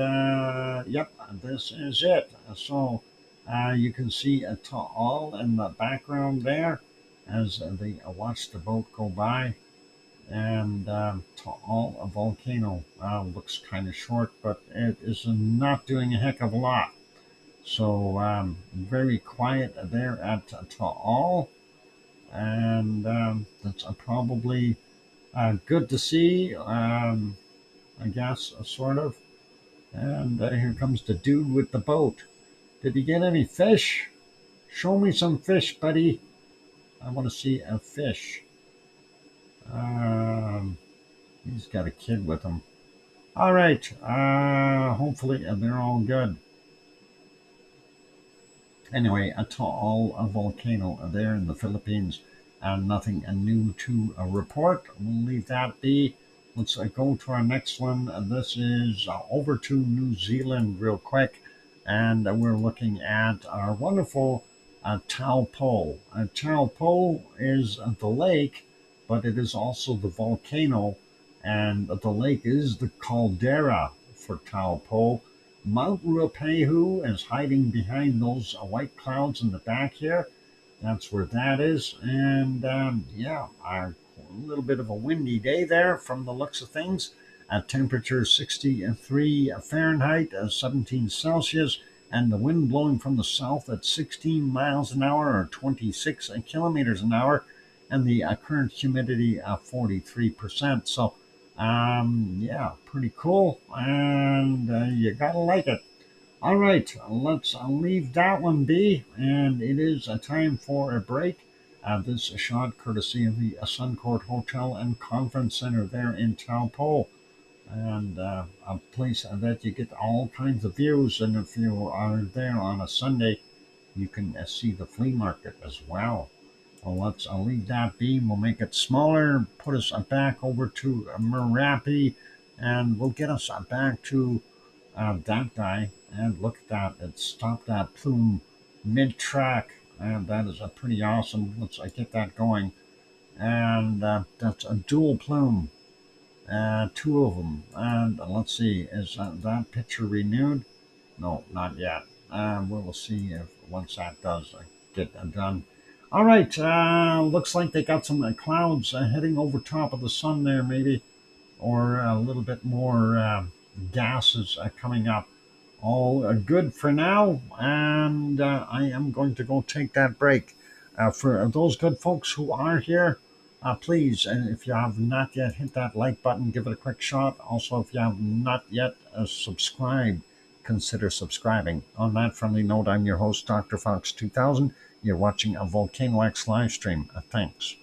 yep, this is it. So you can see a Taal in the background there as they watch the boat go by. And Taal, a volcano, looks kind of short, but it is not doing a heck of a lot. So very quiet there at Taal, and that's probably good to see. I guess sort of. And here comes the dude with the boat. Did he get any fish? Show me some fish, buddy. I want to see a fish. Um, he's got a kid with him. All right. Hopefully they're all good. Anyway, Atoll, a volcano there in the Philippines, and nothing new to report. We'll leave that be. Let's go to our next one. This is over to New Zealand real quick, and we're looking at our wonderful Taupo. Taupo is the lake, but it is also the volcano, and the lake is the caldera for Taupo. Mount Ruapehu is hiding behind those white clouds in the back here. That's where that is. And yeah, a little bit of a windy day there from the looks of things. At temperature 63 Fahrenheit, 17 Celsius, and the wind blowing from the south at 16 miles an hour or 26 kilometers an hour, and the current humidity 43%. So yeah, pretty cool, and you gotta like it. All right, let's leave that one be, and it is a time for a break. This is a shot courtesy of the Suncourt Hotel and Conference Center there in Taupo, and a place that you get all kinds of views. And if you are there on a Sunday, you can see the flea market as well. Well, let's leave that be. We'll make it smaller, put us back over to Merapi, and we'll get us back to that guy. And look at that. It stopped that plume mid-track, and that is pretty awesome. Let's get that going. And that's a dual plume, two of them. And let's see, is that picture renewed? No, not yet. We'll see if once that does get done. All right, looks like they got some clouds heading over top of the sun there, maybe, or a little bit more gases coming up. All good for now, and I am going to go take that break. For those good folks who are here, please, and if you have not yet hit that like button, give it a quick shot. Also, if you have not yet subscribed, consider subscribing. On that friendly note, I'm your host, DrFox2000. You're watching a VolcanoX live stream. Thanks.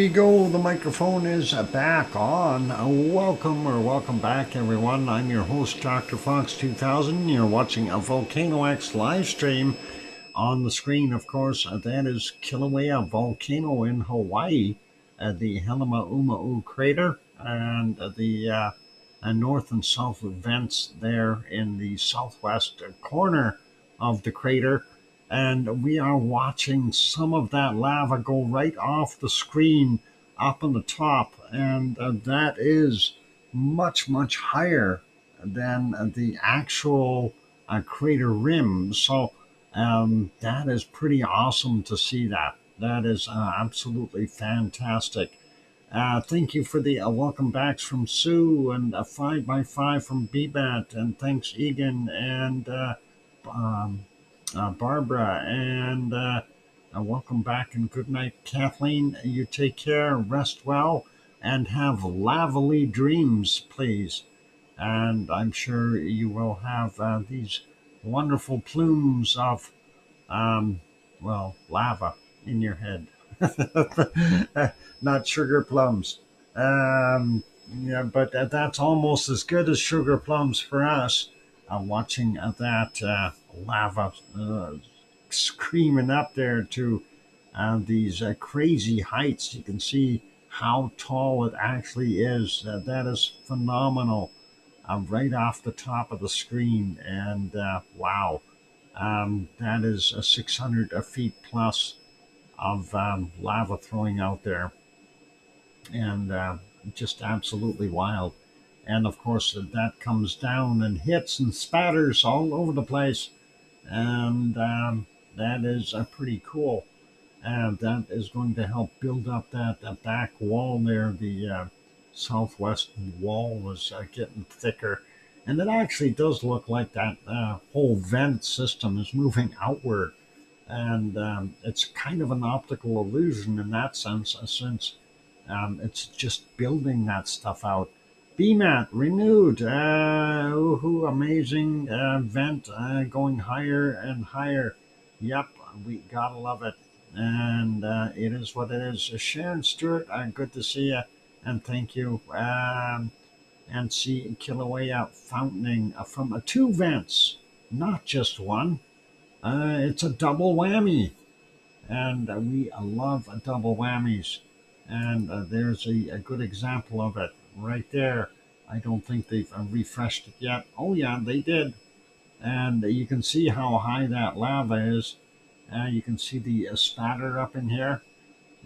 we go. The microphone is back on. Welcome back, everyone. I'm your host, DrFox2000. You're watching a VolcanoX live stream. On the screen, of course, that is Kilauea volcano in Hawaii, the Helemaumau crater, and the north and south vents there in the southwest corner of the crater. And we are watching some of that lava go right off the screen up on the top. And that is much, much higher than the actual crater rim. So that is pretty awesome to see that. That is absolutely fantastic. Thank you for the welcome backs from Sue and a 5x5 from BBAT. And thanks, Egan and um, Barbara. And welcome back and good night, Kathleen. You take care, rest well, and have lavely dreams, please. And I'm sure you will have these wonderful plumes of, lava in your head. Not sugar plums. Yeah, but that's almost as good as sugar plums for us. Watching that lava screaming up there to these crazy heights. You can see how tall it actually is. That is phenomenal. Right off the top of the screen. And wow, that is 600 feet plus of lava throwing out there. And just absolutely wild. And of course, that comes down and hits and spatters all over the place. And that is pretty cool. And that is going to help build up that back wall there. The southwest wall was getting thicker. And it actually does look like that whole vent system is moving outward. And it's kind of an optical illusion in that sense, since it's just building that stuff out. BMAT renewed. Woohoo, amazing vent going higher and higher. Yep, we gotta love it. And it is what it is. Sharon Stewart, good to see you. And thank you. And see Kilauea fountaining from two vents, not just one. It's a double whammy. And we love double whammies. And there's a good example of it right there. I don't think they've refreshed it yet. Oh, yeah, they did. And you can see how high that lava is. You can see the spatter up in here.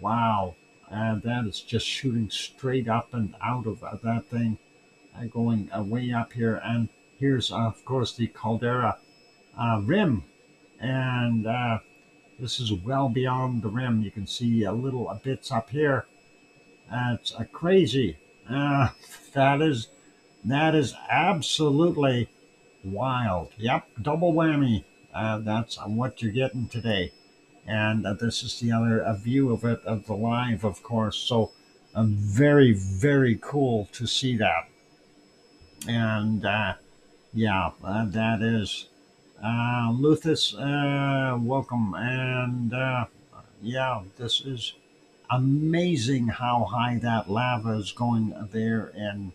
Wow. That is just shooting straight up and out of that thing, going way up here. And here's, of course, the caldera rim. And this is well beyond the rim. You can see little bits up here. It's crazy. That is absolutely wild. Yep, double whammy. That's what you're getting today. And this is the other view of it, of the live, of course. So very, very cool to see that. And yeah, that is Luthus, welcome. And yeah, this is amazing how high that lava is going there, and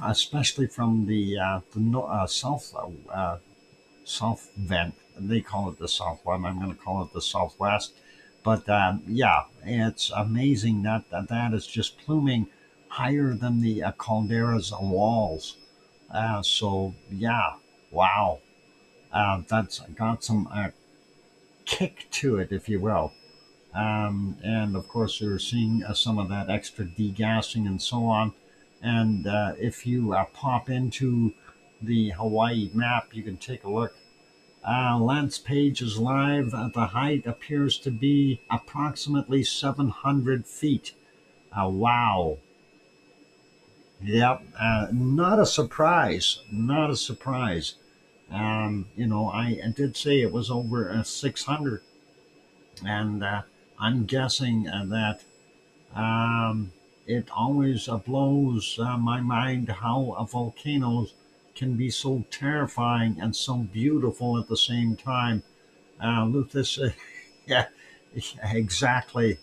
especially from the south vent. They call it the south one. I'm going to call it the southwest. But yeah, it's amazing that is just pluming higher than the caldera's walls. So yeah, wow, that's got some kick to it, if you will. And of course, you're seeing some of that extra degassing and so on. And if you pop into the Hawaii map, you can take a look. Lance Page is live. The height appears to be approximately 700 feet. Wow. Yep. Not a surprise. Not a surprise. I did say it was over 600. And I'm guessing that it always blows my mind how volcanoes can be so terrifying and so beautiful at the same time. Lucas, yeah, exactly.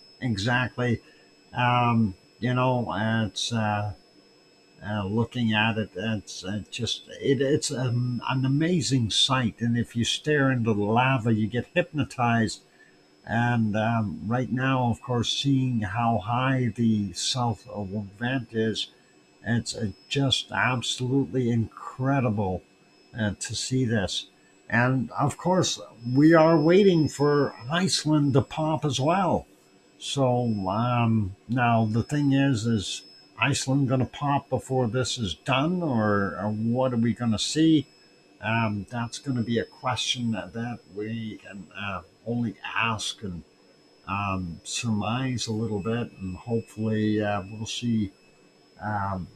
You know, it's looking at it, it's an amazing sight. And if you stare into the lava, you get hypnotized. And right now, of course, seeing how high the south vent is, it's just absolutely incredible to see this. And of course, we are waiting for Iceland to pop as well. So now the thing is Iceland going to pop before this is done, or what are we going to see? That's going to be a question that we can only ask and surmise a little bit, and hopefully we'll see um,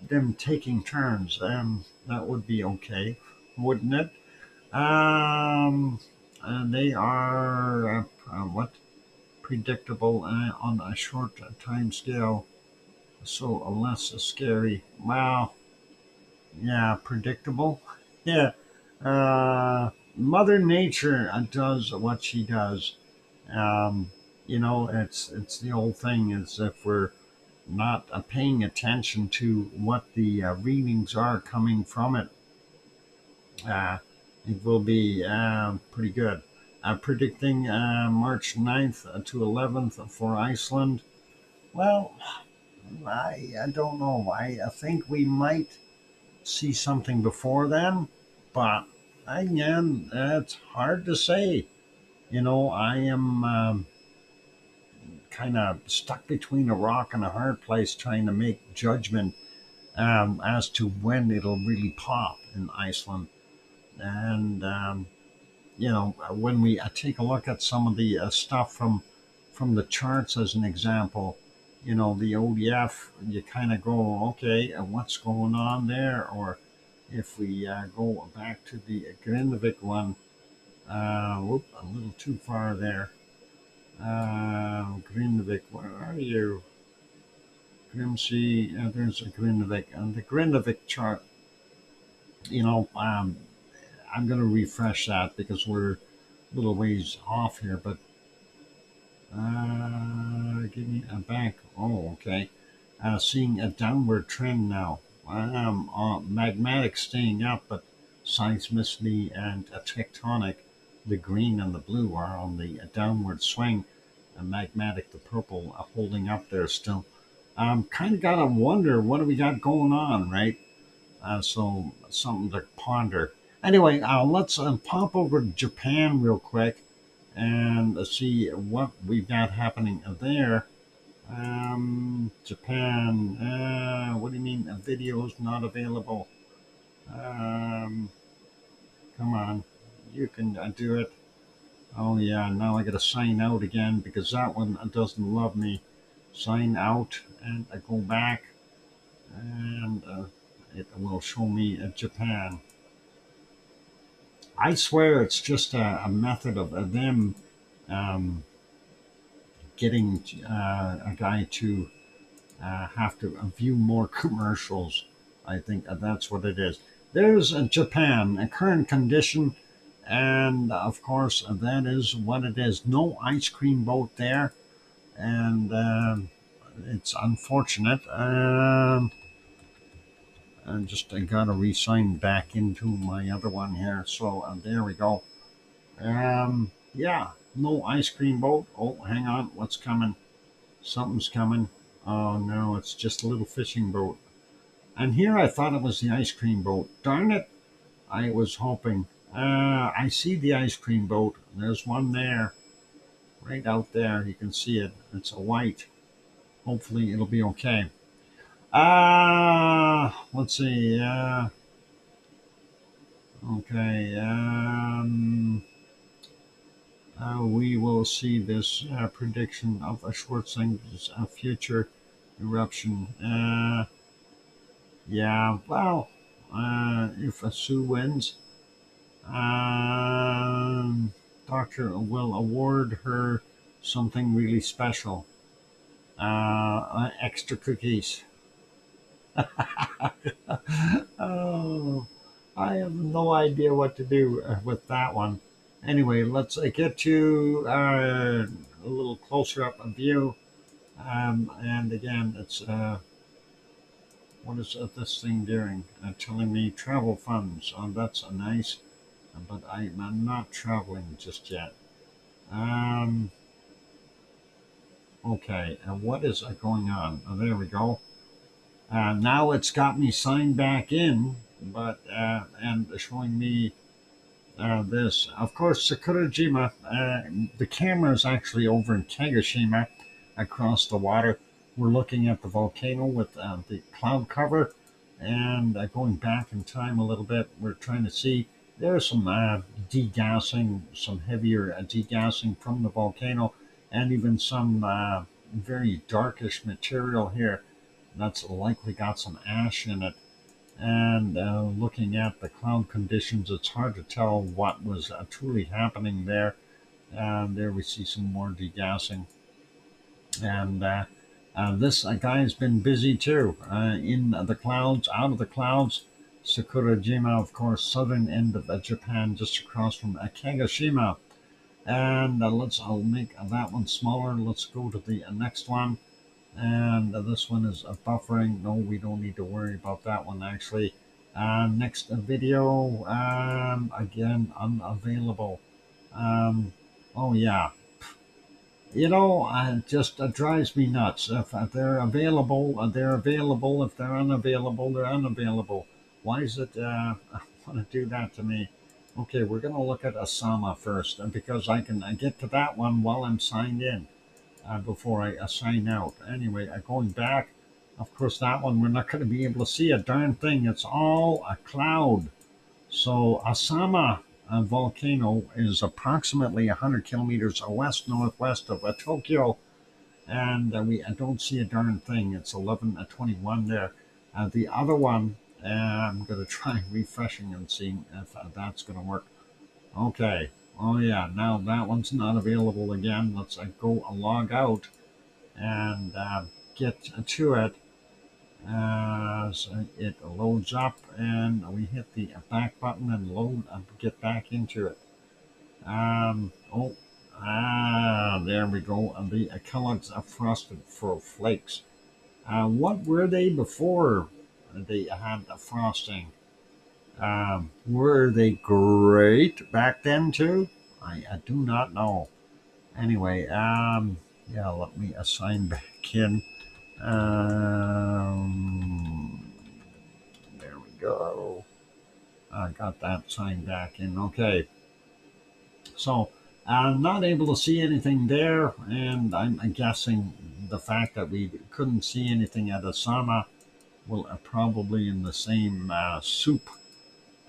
them taking turns. That would be okay, wouldn't it? And they are what predictable on a short time scale, so less scary. Wow, yeah, predictable. Yeah, Mother Nature does what she does. Um, you know, it's the old thing is if we're not paying attention to what the readings are coming from it, uh, it will be pretty good. Predicting March 9th to 11th for Iceland. Well, I don't know. I think we might see something before then, but again, it's hard to say. You know, I am kind of stuck between a rock and a hard place trying to make judgment as to when it'll really pop in Iceland. And you know, when we take a look at some of the stuff from the charts as an example, you know, the ODF, you kind of go, okay, what's going on there? Or if we go back to the Grindavik one, whoop, a little too far there. Grindavik, where are you? Grimsey, there's a Grindavik. And the Grindavik chart, you know, I'm going to refresh that because we're a little ways off here, but give me a back. Oh, okay. Seeing a downward trend now. Magmatic staying up, but seismicity and tectonic, the green and the blue are on the downward swing. Magmatic, the purple, holding up there still. Kind of got to wonder what do we got going on, right? So something to ponder. Anyway, let's pop over to Japan real quick and see what we've got happening there. Japan, what do you mean? A video is not available. Um, Come on, you can do it. Oh yeah, now I got to sign out again because that one doesn't love me. Sign out and I go back and it will show me Japan. I swear it's just a method of them um, getting a guy to have to view more commercials. I think that's what it is. There's Japan, a current condition, and of course, that is what it is. No ice cream boat there, and it's unfortunate. I got to re-sign back into my other one here. So there we go. Yeah, no ice cream boat. Oh, hang on, what's coming? Something's coming. Oh no, it's just a little fishing boat. And here I thought it was the ice cream boat. Darn it! I was hoping. I see the ice cream boat. There's one there, right out there. You can see it. It's a white. Hopefully it'll be okay. Let's see. Okay. We will see this prediction of a Schwarzenegger's future eruption. Yeah, well, if a Sue wins, um, doctor will award her something really special. Extra cookies. Oh, I have no idea what to do with that one. Anyway, let's get to a little closer up view. And again, it's what is this thing doing? Telling me travel funds. Oh, that's nice, but I'm not traveling just yet. Um, okay, what is going on? Oh, there we go. Now it's got me signed back in, but and showing me this. Of course, Sakurajima, the camera is actually over in Kagoshima across the water. We're looking at the volcano with the cloud cover and going back in time a little bit. We're trying to see there's some degassing, some heavier degassing from the volcano, and even some very darkish material here that's likely got some ash in it. And looking at the cloud conditions, it's hard to tell what was truly happening there. And there we see some more degassing. And this guy's been busy too. In the clouds, out of the clouds, Sakurajima, of course, southern end of Japan, just across from Kagoshima. And I'll make that one smaller. Let's go to the next one. And this one is buffering. No, we don't need to worry about that one actually. Next video, again, unavailable. Um, oh yeah, it just drives me nuts. If they're available, they're available. If they're unavailable, they're unavailable. Why is it want to do that to me? Okay, we're going to look at Asama first because I can get to that one while I'm signed in before I sign out. Anyway, going back, of course, that one we're not going to be able to see a darn thing. It's all a cloud. So Asama volcano is approximately 100 kilometers west northwest of Tokyo, and we don't see a darn thing. It's 11:21 there. The other one, I'm going to try refreshing and seeing if that's going to work. Okay. Oh yeah. Now that one's not available again. Let's go log out and get to it as it loads up, and we hit the back button and load get back into it. Oh, there we go. The Kellogg's frosted for flakes. What were they before they had the frosting? Were they great back then too? I do not know. Anyway, yeah, let me assign back in. There we go. I got that signed back in. Okay. So I'm not able to see anything there, and I'm guessing the fact that we couldn't see anything at Asama will probably in the same soup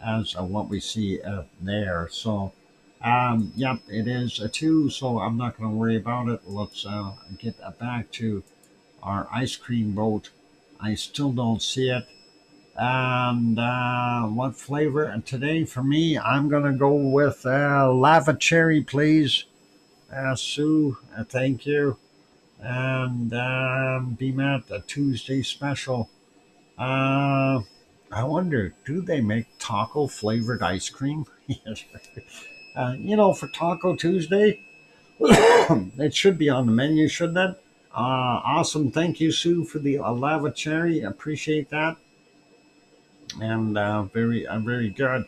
as what we see there. So, yep, it is a two, so I'm not going to worry about it. Let's get back to our ice cream boat. I still don't see it. And what flavor? And today for me, I'm going to go with lava cherry, please. Sue, thank you. And be Matt, a Tuesday special. Uh, I wonder, do they make taco flavored ice cream? For Taco Tuesday, it should be on the menu, shouldn't it? Awesome. Thank you, Sue, for the lava cherry. Appreciate that. And very good.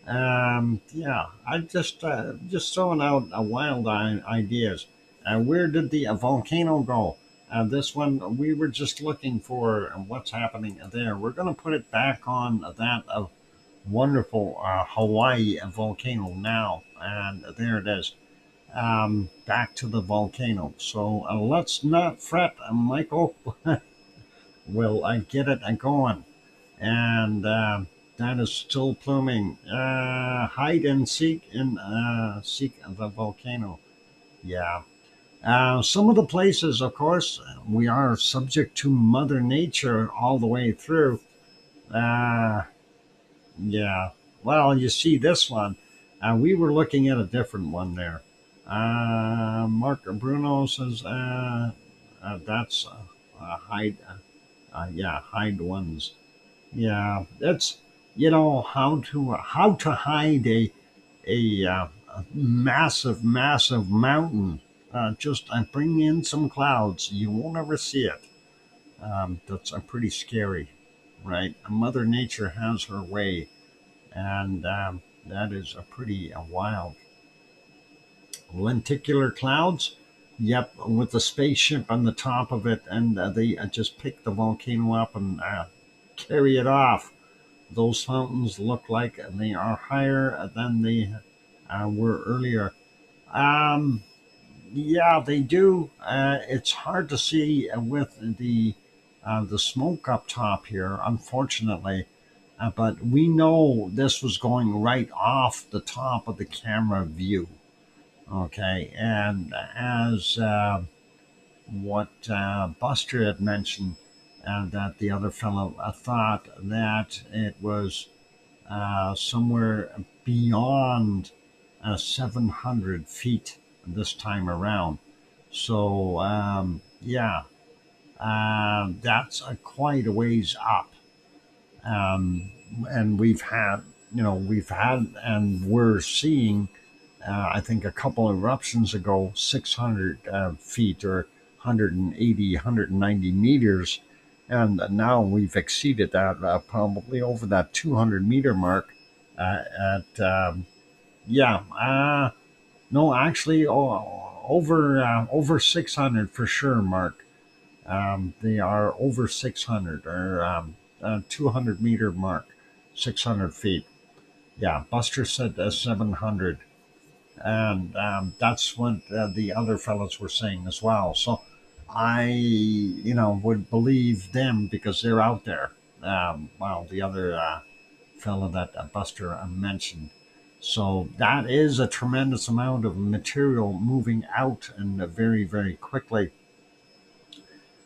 Yeah, I just throwing out wild ideas. Where did the volcano go? This one we were just looking for what's happening there. We're going to put it back on that wonderful Hawaii volcano now, and there it is. Back to the volcano. So let's not fret, Michael. We'll get it going, and that is still pluming. Hide and seek and seek the volcano. Yeah. Some of the places, of course, we are subject to Mother Nature all the way through. Uh, yeah. Well, you see this one. We were looking at a different one there. Mark Bruno says that's hide. Yeah, hide ones. Yeah, that's how to hide a massive mountain just bring in some clouds. You won't ever see it. That's pretty scary, right? Mother Nature has her way, and that is a pretty wild. Lenticular clouds, yep, with the spaceship on the top of it, and they just pick the volcano up and carry it off. Those fountains look like they are higher than they were earlier. Um, yeah, they do. It's hard to see with the smoke up top here, unfortunately. But we know this was going right off the top of the camera view. Okay, and as what Buster had mentioned, that the other fellow thought that it was somewhere beyond 700 feet this time around. So, yeah, that's quite a ways up. Um, and we've had, and we're seeing, I think a couple of eruptions ago, 600 feet or 180, 190 meters. And now we've exceeded that, probably over that 200-meter mark at, yeah, no, actually, over 600 for sure, Mark. They are over 600 or 200-meter mark, 600 feet. Yeah, Buster said 700, and that's what the other fellows were saying as well. So I, would believe them because they're out there. While the other fellow that Buster mentioned. So that is a tremendous amount of material moving out and very, very quickly.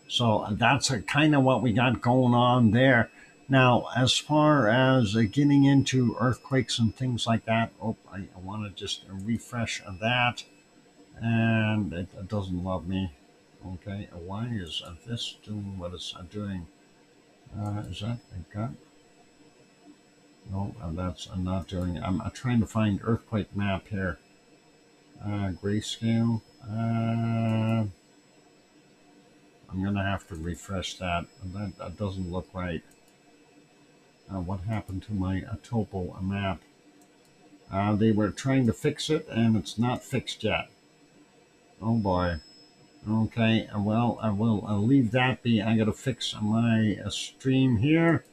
So that's kind of what we got going on there. Now, as far as getting into earthquakes and things like that, I want to just refresh that. And it doesn't love me. Okay, why is this doing what it's doing? Is that a gut? No, that's I'm not doing. I'm trying to find earthquake map here. Grayscale. I'm gonna have to refresh that. That doesn't look right. What happened to my topo map? They were trying to fix it, and it's not fixed yet. Oh boy. Okay. Well, I will leave that be. I gotta fix my stream here.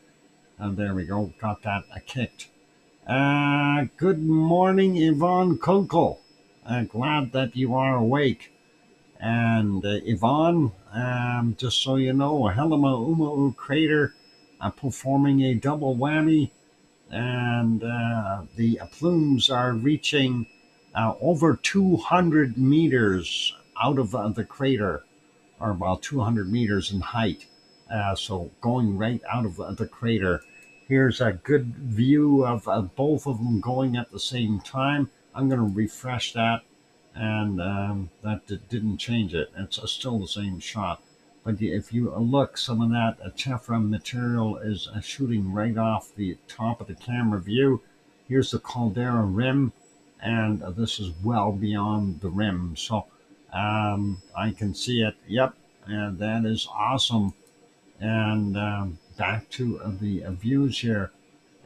There we go. Got that kicked. Good morning, Yvonne Kunkel. Glad that you are awake. And Yvonne, just so you know, Helima Umau crater performing a double whammy, and the plumes are reaching over 200 meters out of the crater, or about 200 meters in height. So going right out of the crater. Here's a good view of both of them going at the same time. I'm going to refresh that, and that didn't change it. It's still the same shot. But if you look, some of that tephra material is shooting right off the top of the camera view. Here's the caldera rim, and this is well beyond the rim. So I can see it. Yep, and that is awesome. And back to the views here.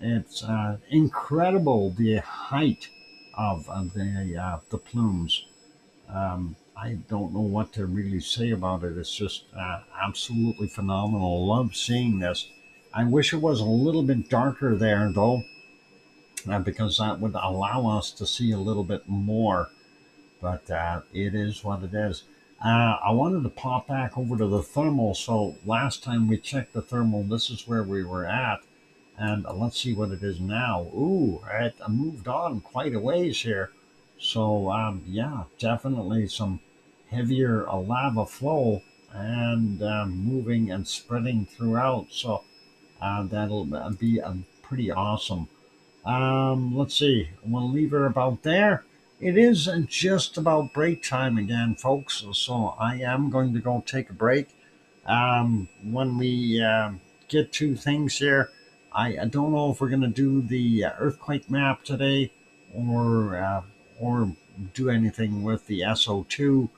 It's incredible the height of the plumes. I don't know what to really say about it. It's just absolutely phenomenal. Love seeing this. I wish it was a little bit darker there though, because that would allow us to see a little bit more. But it is what it is. I wanted to pop back over to the thermal. So last time we checked the thermal, this is where we were at. And let's see what it is now. Ooh, it moved on quite a ways here. So yeah, definitely some heavier lava flow and moving and spreading throughout. So that'll be pretty awesome. Let's see. We'll leave her about there. It is just about break time again, folks. So I am going to go take a break. When we get to things here, I don't know if we're going to do the earthquake map today, or do anything with the SO2.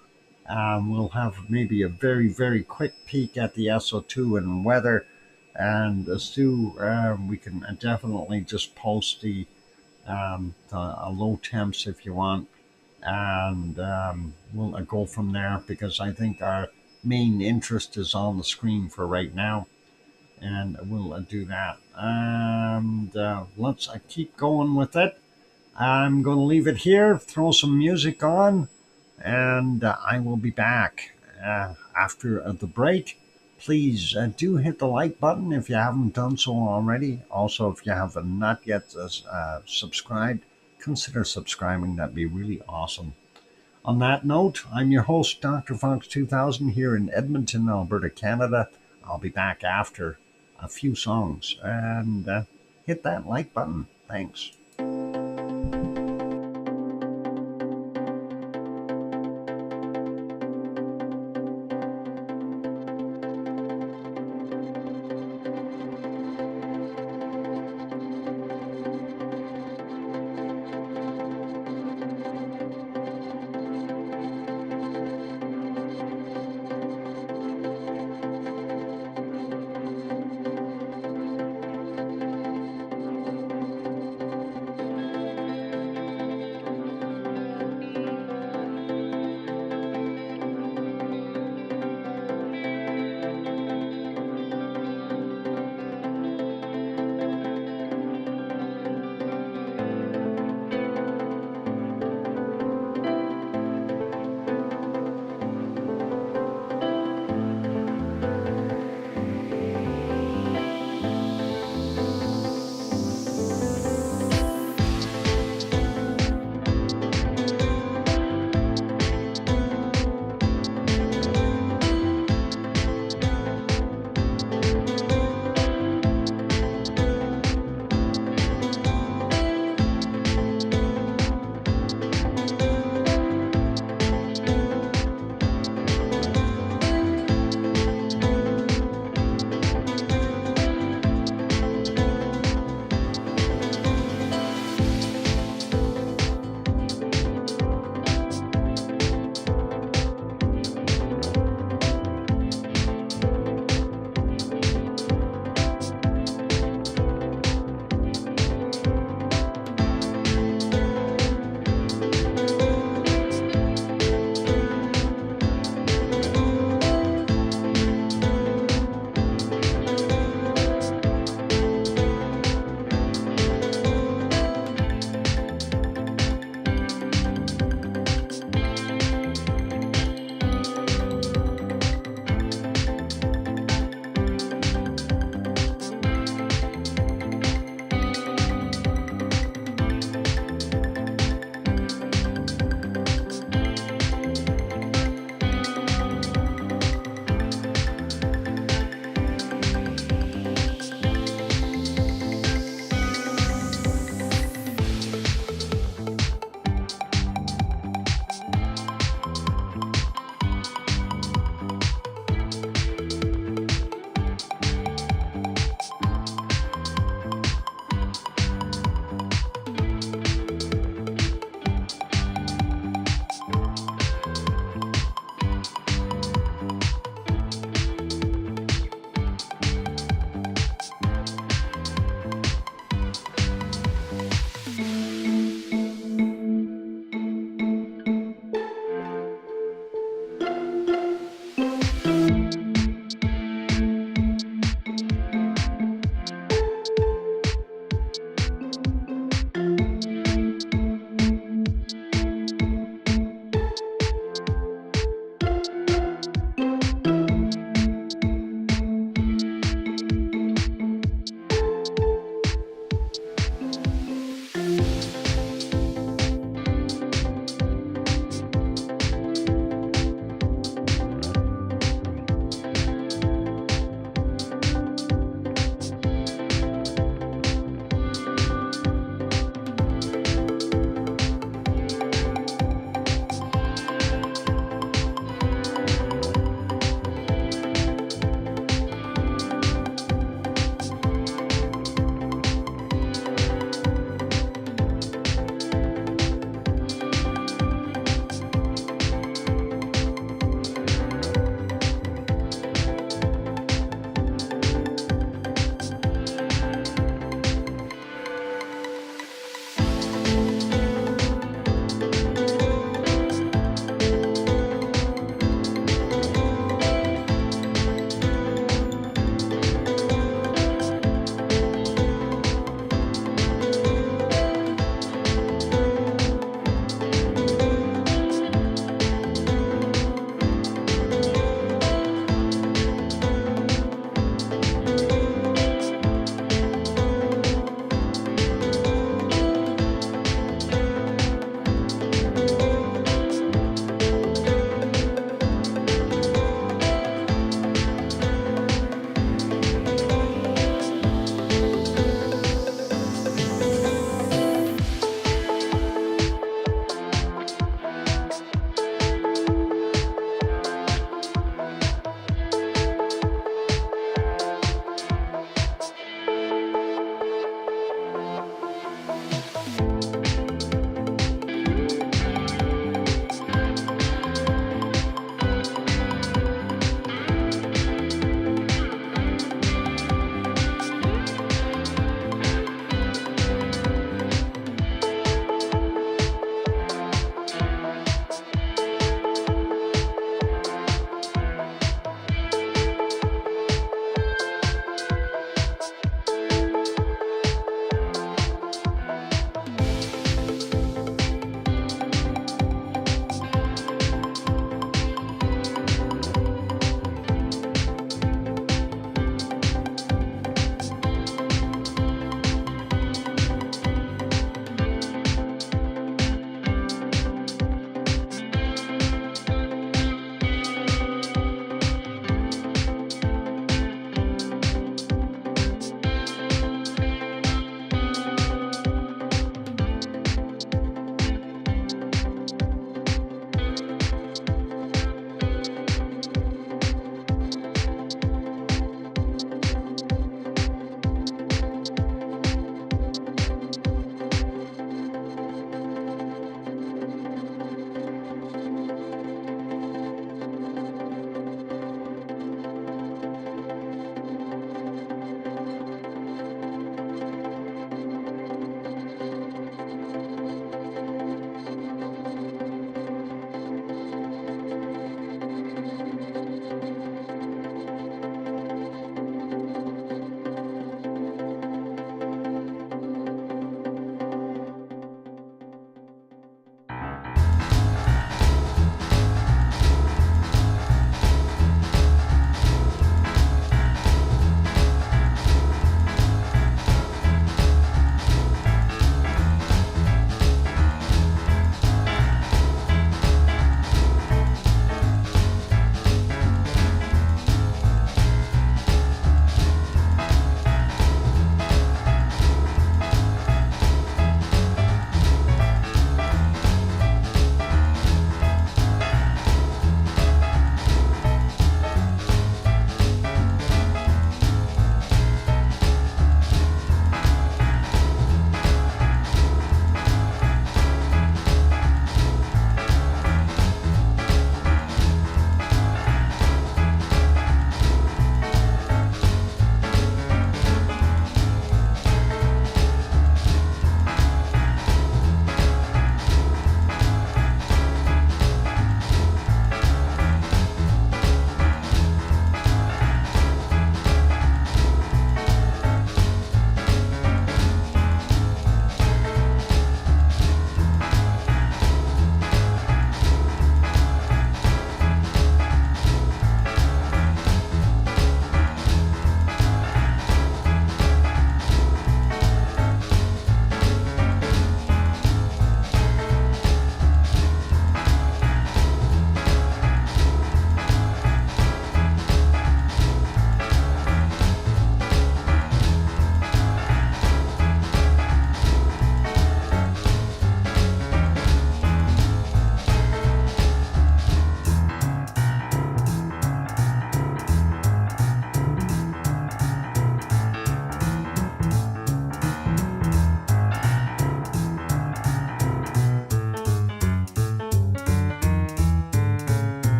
We'll have maybe a very, very quick peek at the SO2 and weather. And Stu, we can definitely just post the low temps if you want, and we'll go from there because I think our main interest is on the screen for right now, and we'll do that. And let's keep going with it. I'm going to leave it here, throw some music on, and I will be back after the break. Please do hit the like button if you haven't done so already. Also, if you have not yet subscribed, consider subscribing. That'd be really awesome. On that note, I'm your host, Dr. Fox2000, here in Edmonton, Alberta, Canada. I'll be back after a few songs, and hit that like button. Thanks.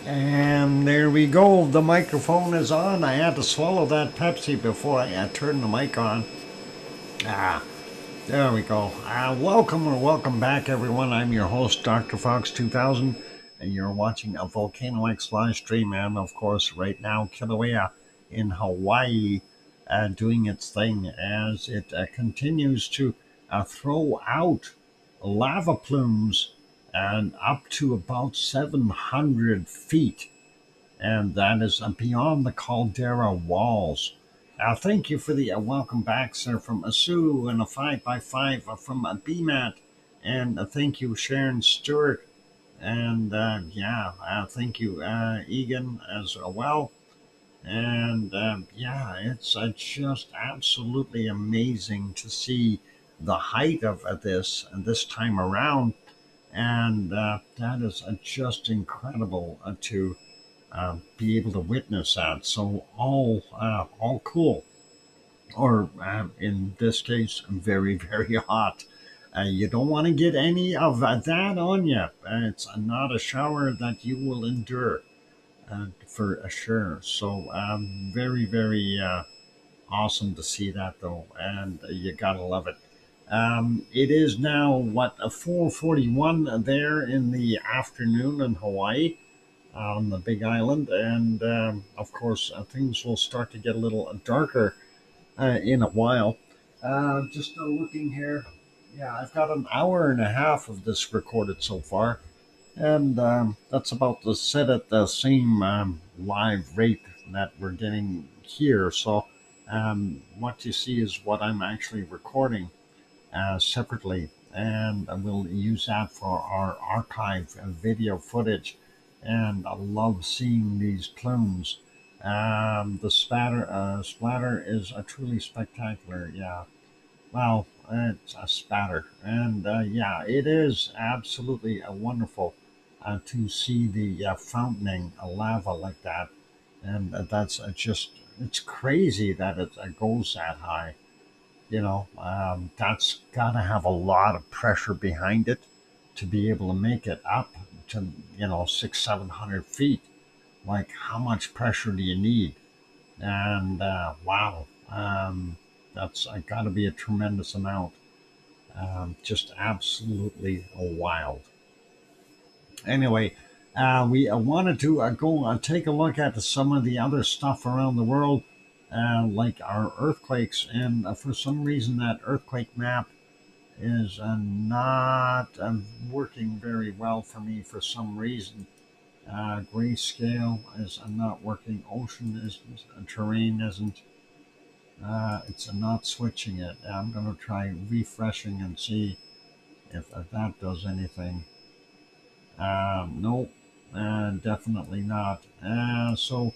And there we go. The microphone is on. I had to swallow that Pepsi before I turned the mic on. Ah, there we go. Welcome back, everyone. I'm your host, DrFox2000, and you're watching a VolcanoX live stream. And of course, right now, Kilauea in Hawaii doing its thing as it continues to throw out lava plumes and up to about 700 feet, and that is beyond the caldera walls. Thank you for the welcome back, sir, from Asu, and a 5x5 from BMAT, and thank you, Sharon Stewart, and thank you, Egan, as well. And it's just absolutely amazing to see the height of this and this time around, and that is just incredible to be able to witness that. So all cool, or in this case, very very hot. You don't want to get any of that on you. It's not a shower that you will endure, for sure. So very very awesome to see that though, and you gotta love it. It is now what, 4:41 there in the afternoon in Hawaii on the Big Island, and of course things will start to get a little darker in a while. Just looking here, yeah, I've got an hour and a half of this recorded so far, and that's about to set at the same live rate that we're getting here. So what you see is what I'm actually recording separately, and we'll use that for our archive video footage. And I love seeing these plumes. The splatter is truly spectacular. Yeah, well, it's a spatter, and it is absolutely wonderful to see the fountaining lava like that, and that's just, it's crazy that it goes that high. That's got to have a lot of pressure behind it to be able to make it up to 600-700 feet. Like, how much pressure do you need? And wow, that's got to be a tremendous amount. Just absolutely wild. Anyway, we wanted to go take a look at some of the other stuff around the world, like our earthquakes. And for some reason, that earthquake map is not working very well for me for some reason. Grayscale is not working. Ocean isn't. Terrain isn't. It's not switching it. I'm going to try refreshing and see if that does anything. Nope, definitely not. So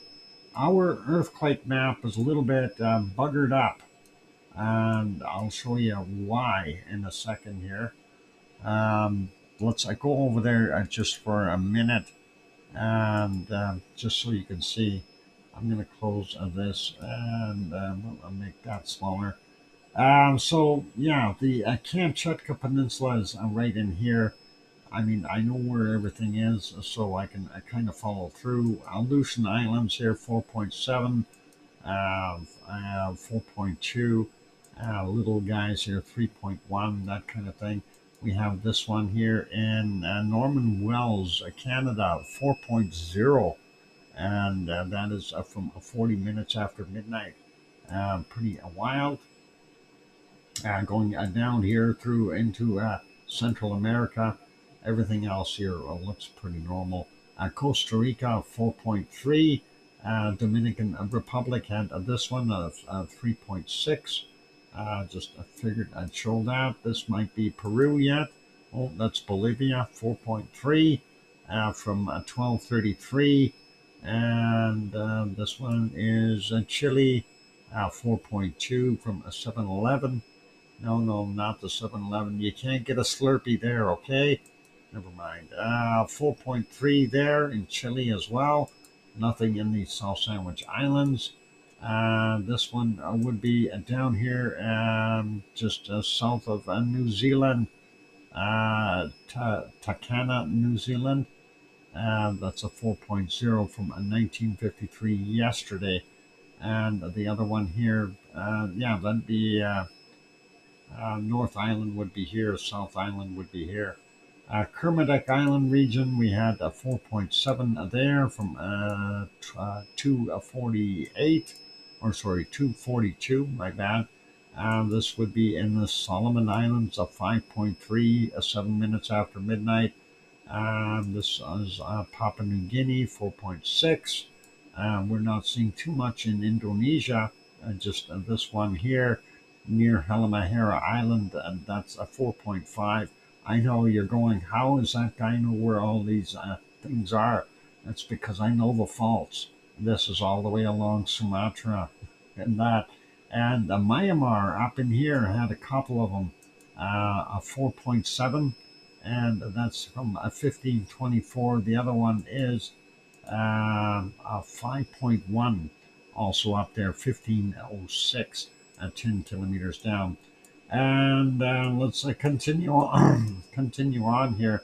our earthquake map is a little bit buggered up, and I'll show you why in a second here. Let's go over there just for a minute, and just so you can see. I'm going to close this, and I'll make that smaller. So yeah, the Kamchatka Peninsula is right in here. I mean, I know where everything is, so I can kind of follow through. Aleutian Islands here, 4.7, 4.2. Little guys here, 3.1, that kind of thing. We have this one here in Norman Wells, Canada, 4.0, and that is from 40 minutes after midnight. Pretty wild. Going down here through into Central America. Everything else here looks pretty normal. Costa Rica, 4.3. Dominican Republic had this one of 3.6. Just figured I'd show that. This might be Peru yet. Oh, that's Bolivia, 4.3 from 1233. And this one is Chile, 4.2 from 711. No, not the 711. You can't get a Slurpee there, okay? Never mind. 4.3 there in Chile as well. Nothing in the South Sandwich Islands. This one would be down here, just south of New Zealand, Takana, New Zealand. That's a 4.0 from 1953 yesterday. And the other one here, yeah, that'd be North Island would be here, South Island would be here. Kermadec Island region, we had a 4.7 there from 248, or sorry, 242, my bad. This would be in the Solomon Islands, a 5.3, 7 minutes after midnight. This is Papua New Guinea, 4.6. We're not seeing too much in Indonesia, just this one here near Halmahera Island, and that's a 4.5. I know you're going, how is that guy know where all these things are? That's because I know the faults. This is all the way along Sumatra and that. And Myanmar up in here had a couple of them, a 4.7, and that's from a 1524. The other one is a 5.1, also up there, 1506, 10 kilometers down. And let's continue on, continue on here.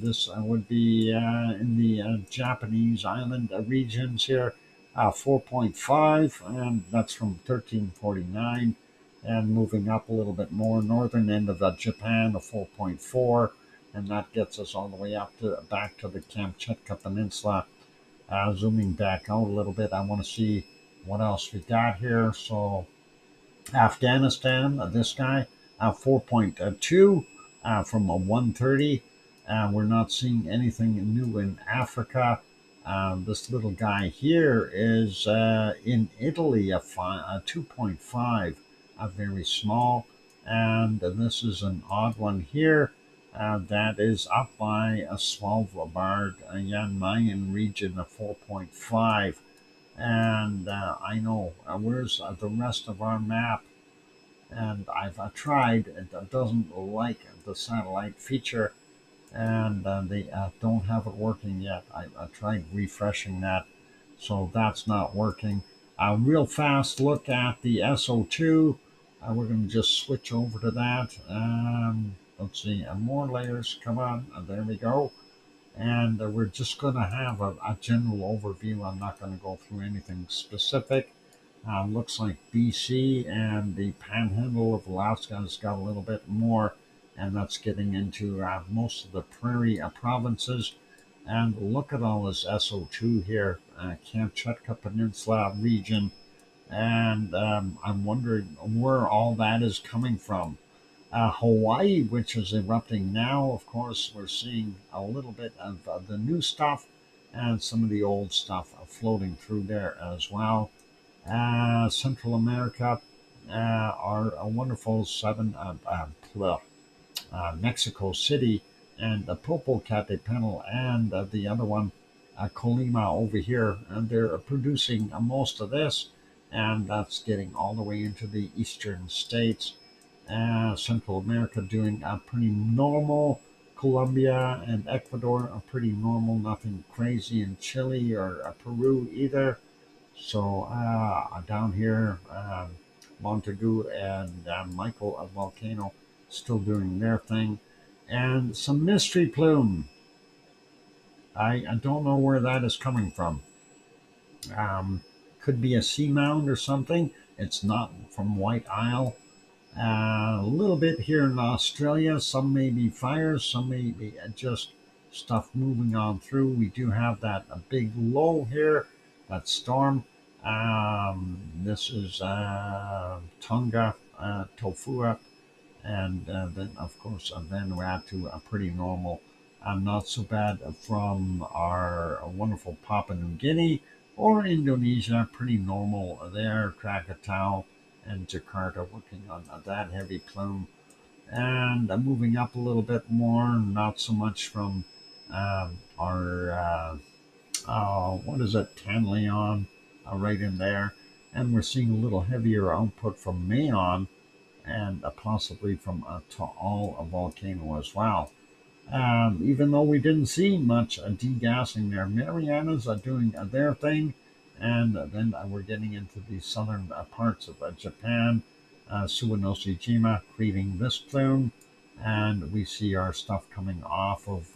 This would be in the Japanese island regions here, 4.5, and that's from 1349. And moving up a little bit more, northern end of Japan, a 4.4, and that gets us all the way up to back to the Kamchatka Peninsula. Zooming back out a little bit, I want to see what else we got here. So Afghanistan, this guy, 4.2 from a 130. We're not seeing anything new in Africa. This little guy here is in Italy, a 2.5, very small. And this is an odd one here. That is up by a Svalbard, Jan Mayen region, a 4.5. And I know where's the rest of our map, and I've tried, it doesn't like the satellite feature, and they don't have it working yet. I tried refreshing that, so that's not working. Real fast look at the SO2. We're going to just switch over to that. Let's see, more layers, come on, there we go. And we're just going to have a general overview. I'm not going to go through anything specific. Looks like BC and the panhandle of Alaska has got a little bit more, and that's getting into most of the prairie provinces. And look at all this SO2 here, Kamchatka Peninsula region. And I'm wondering where all that is coming from. Hawaii, which is erupting now, of course, we're seeing a little bit of the new stuff and some of the old stuff floating through there as well. Central America, our wonderful Mexico City, and Popocatépetl, and the other one, Colima over here, and they're producing most of this, and that's getting all the way into the eastern states. Central America doing pretty normal. Colombia and Ecuador are pretty normal, nothing crazy in Chile or Peru either. So down here, Montagu and Michael Volcano still doing their thing. And some mystery plume. I don't know where that is coming from. Could be a seamount or something. It's not from White Isle. A little bit here in Australia. Some may be fires, some may be just stuff moving on through. We do have that a big low here, that storm. This is Tonga, Tofua, and then of course Vanuatu, pretty normal. Not so bad from our wonderful Papua New Guinea or Indonesia, pretty normal there. Krakatau and Jakarta working on that heavy plume. And moving up a little bit more, not so much from our, what is it, Tanleon, right in there. And we're seeing a little heavier output from Mayon and possibly from Taal volcano as well. Even though we didn't see much degassing there, Marianas are doing their thing. And then we're getting into the southern parts of Japan, Suwanoshijima creating this plume, and we see our stuff coming off of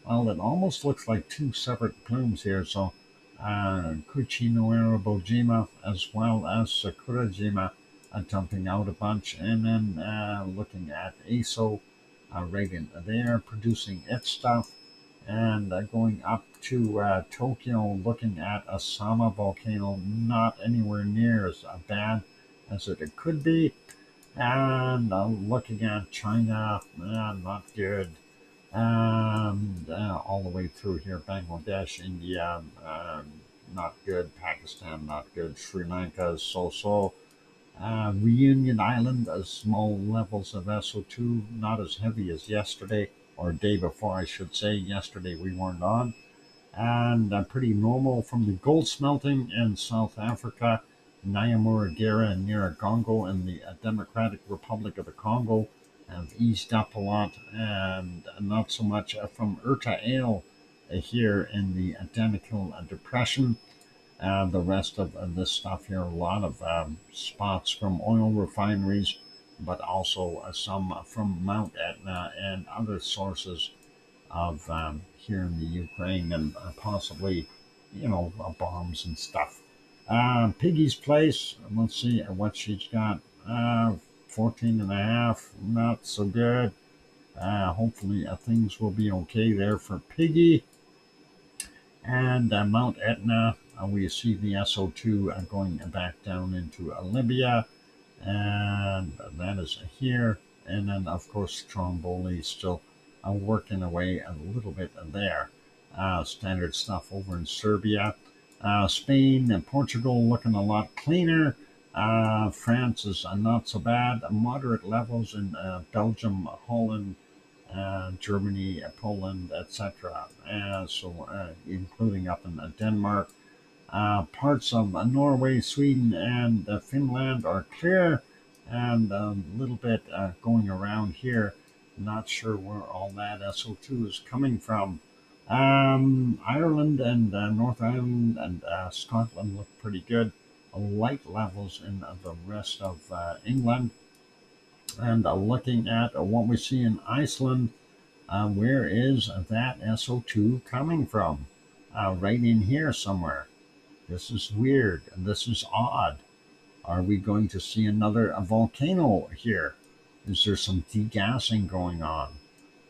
well, it almost looks like two separate plumes here. So Kuchinoera Bojima as well as Sakurajima dumping out a bunch, and then looking at ASO right in there producing its stuff, and going up to Tokyo looking at Asama volcano, not anywhere near as bad as it could be, and looking at China, not good. All the way through here, Bangladesh, India, not good. Pakistan, not good. Sri Lanka, so. Reunion Island, small levels of SO2, not as heavy as yesterday, or day before, I should say. Yesterday we weren't on. And pretty normal from the gold smelting in South Africa, Nyamurangere and Nyiragongo in the Democratic Republic of the Congo have eased up a lot, and not so much from Urta Ale here in the Danakil Depression. The rest of this stuff here, a lot of spots from oil refineries, but also some from Mount Etna and other sources of here in the Ukraine, and possibly, bombs and stuff. Piggy's place, let's see what she's got. 14 and a half, not so good. Hopefully things will be okay there for Piggy. And Mount Etna, we see the SO2 going back down into Libya, and that is here. And then, of course, Stromboli still working away a little bit there. Standard stuff over in Serbia. Spain and Portugal looking a lot cleaner. France is not so bad. Moderate levels in Belgium, Holland, Germany, Poland, etc. Including up in Denmark. Parts of Norway, Sweden, and Finland are clear, and a little bit going around here. Not sure where all that SO2 is coming from. Ireland and North Ireland and Scotland look pretty good. Light levels in the rest of England. And looking at what we see in Iceland, where is that SO2 coming from? Right in here somewhere. This is weird and this is odd. Are we going to see another volcano here? Is there some degassing going on?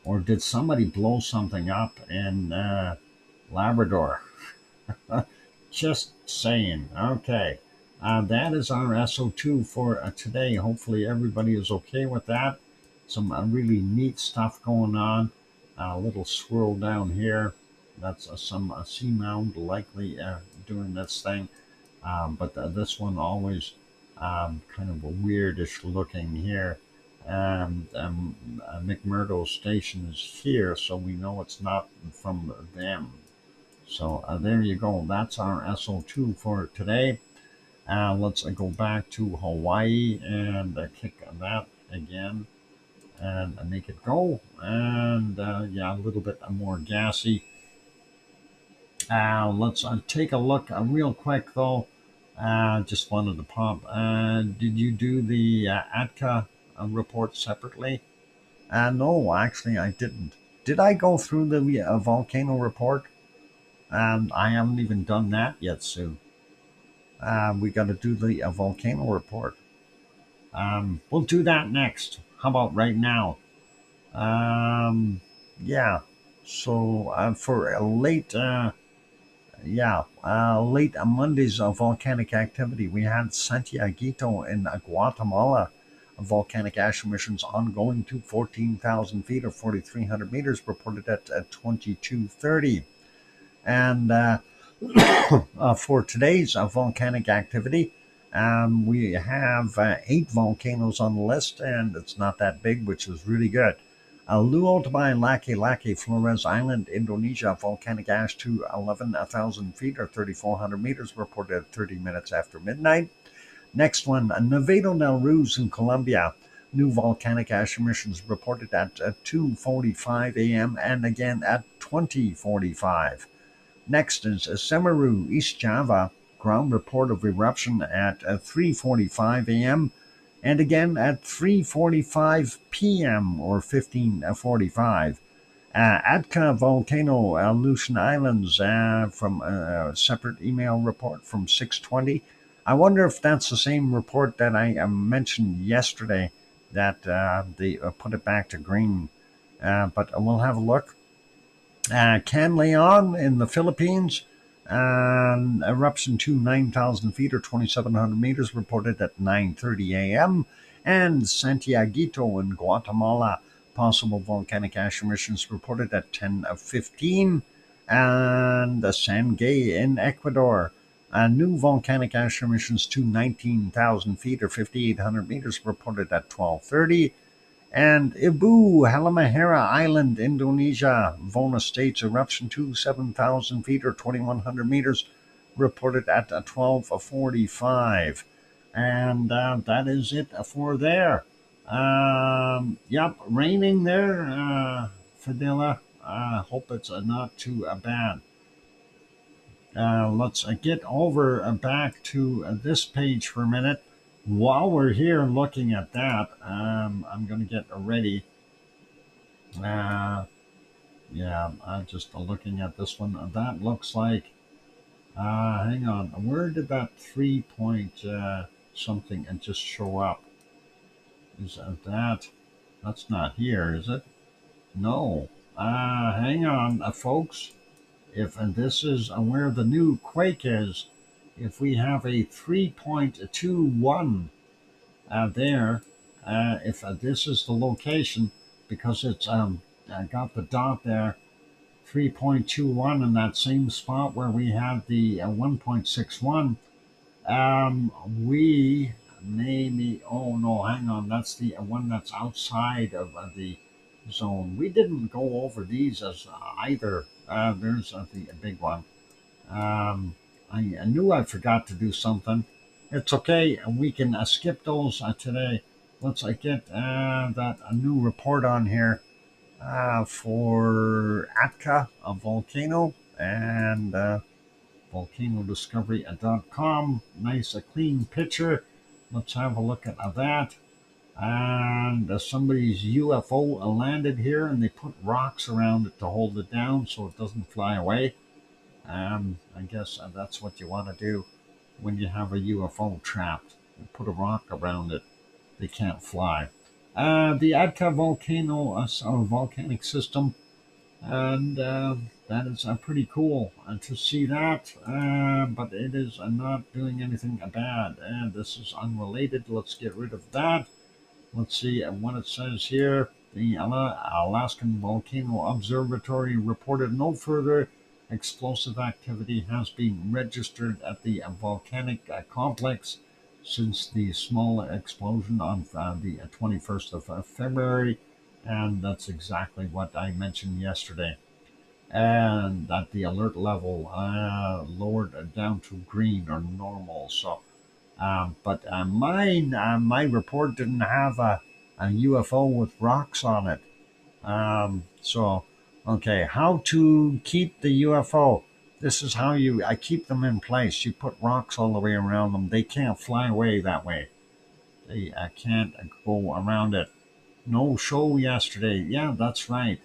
Or did somebody blow something up in Labrador? Just saying. Okay. That is our SO2 for today. Hopefully everybody is okay with that. Some really neat stuff going on. A little swirl down here. That's some seamound likely doing this thing. But this one always kind of a weirdish looking here. McMurdo Station is here, so we know it's not from them. So there you go. That's our SO2 for today. Let's go back to Hawaii and kick that again and make it go. And yeah, a little bit more gassy. Let's take a look real quick though. Just wanted to pop. Did you do the ATCA report separately? No, actually, I didn't. Did I go through the volcano report? I haven't even done that yet, Sue. We got to do the volcano report. We'll do that next. How about right now? Yeah. So for a late Monday's volcanic activity, we had Santiaguito in Guatemala. Volcanic ash emissions ongoing to 14,000 feet or 4,300 meters, reported at 22:30. And for today's volcanic activity, we have 8 volcanoes on the list, and it's not that big, which is really good. Luot by Laki, Flores Island, Indonesia, volcanic ash to 11,000 feet or 3,400 meters, reported at 30 minutes after midnight. Next one, Nevado del Ruiz in Colombia. New volcanic ash emissions reported at 2:45 a.m. and again at 20:45. Next is Semeru, East Java. Ground report of eruption at 3:45 a.m. and again at 3:45 p.m. or 15:45. Atka Volcano Aleutian Islands from a separate email report from 620. I wonder if that's the same report that I mentioned yesterday that they put it back to green. But we'll have a look. Canlaon in the Philippines. Eruption to 9,000 feet or 2,700 meters reported at 9:30 a.m. And Santiaguito in Guatemala, possible volcanic ash emissions reported at 10:15. And Sangay in Ecuador, new volcanic ash emissions to 19,000 feet or 5,800 meters reported at 12:30. And Ibu, Halmahera Island, Indonesia, Vona States eruption to 7,000 feet or 2,100 meters, reported at 12:45. And that is it for there. Yep, raining there, Fadila. Hope it's not too bad. Let's get over back to this page for a minute. While we're here looking at that, I'm going to get ready. Uh, yeah, I'm just looking at this one. That looks like, hang on, where did that 3 point something and just show up? Is that, that's not here, is it? No. Hang on, folks. If and this is where the new quake is, if we have a 3.21 there, if this is the location, because it's got the dot there, 3.21 in that same spot where we have the 1.61, we maybe, oh no, hang on, that's the one that's outside of the zone. We didn't go over these as either. There's the big one. I knew I forgot to do something. It's okay. We can skip those today. Let's get that a new report on here for Atka, a volcano, and volcanodiscovery.com. Nice, clean picture. Let's have a look at that. And somebody's UFO landed here, and they put rocks around it to hold it down so it doesn't fly away. I guess that's what you want to do when you have a UFO trapped. You put a rock around it; they can't fly. The Atka volcano, volcanic system, and that is pretty cool to see that. But it is not doing anything bad, and this is unrelated. Let's get rid of that. Let's see what it says here. The Alaskan Volcano Observatory reported no further explosive activity has been registered at the volcanic complex since the small explosion on the 21st of February. And that's exactly what I mentioned yesterday. And that the alert level lowered down to green or normal. So but my report didn't have a UFO with rocks on it. So, okay, how to keep the UFO? This is how I keep them in place. You put rocks all the way around them. They can't fly away that way. They can't go around it. No show yesterday. Yeah, that's right.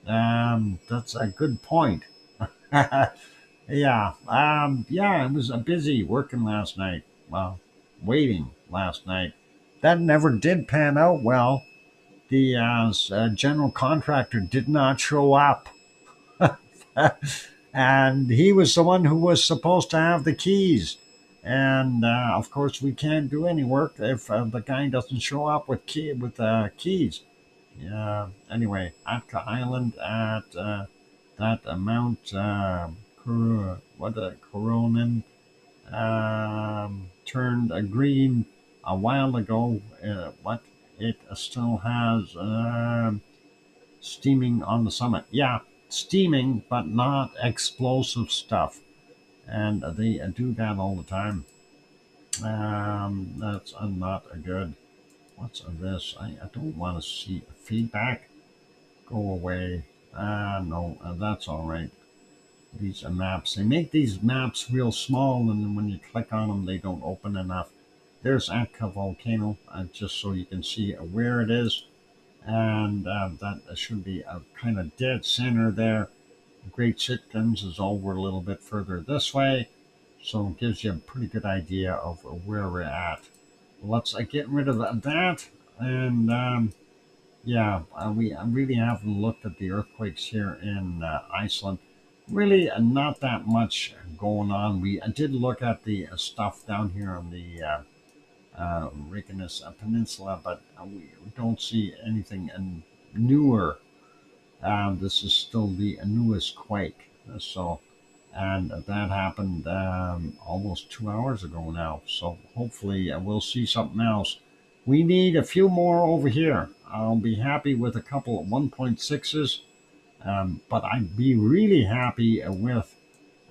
That's a good point. Yeah, yeah, I was busy working last night. Well, waiting last night. That never did pan out well. The general contractor did not show up. And he was the one who was supposed to have the keys. And of course, we can't do any work if the guy doesn't show up with keys. Yeah. Anyway, Atka Island at that amount, Coronin turned green a while ago. What it still has steaming on the summit. Yeah, steaming, but not explosive stuff. And they do that all the time. That's not good. What's this? I don't want to see feedback. Go away. No, that's all right. These maps. They make these maps real small, and then when you click on them, they don't open enough. There's Atka Volcano, just so you can see where it is. and that should be a kind of dead center there. Great Sitkins is over a little bit further this way, so it gives you a pretty good idea of where we're at. Let's get rid of that, and yeah, we really haven't looked at the earthquakes here in Iceland. Really, not that much going on. We did look at the stuff down here on the Reykjanes Peninsula, but we don't see anything newer. This is still the newest quake. So, and that happened almost 2 hours ago now. So hopefully we'll see something else. We need a few more over here. I'll be happy with a couple of 1.6s, but I'd be really happy with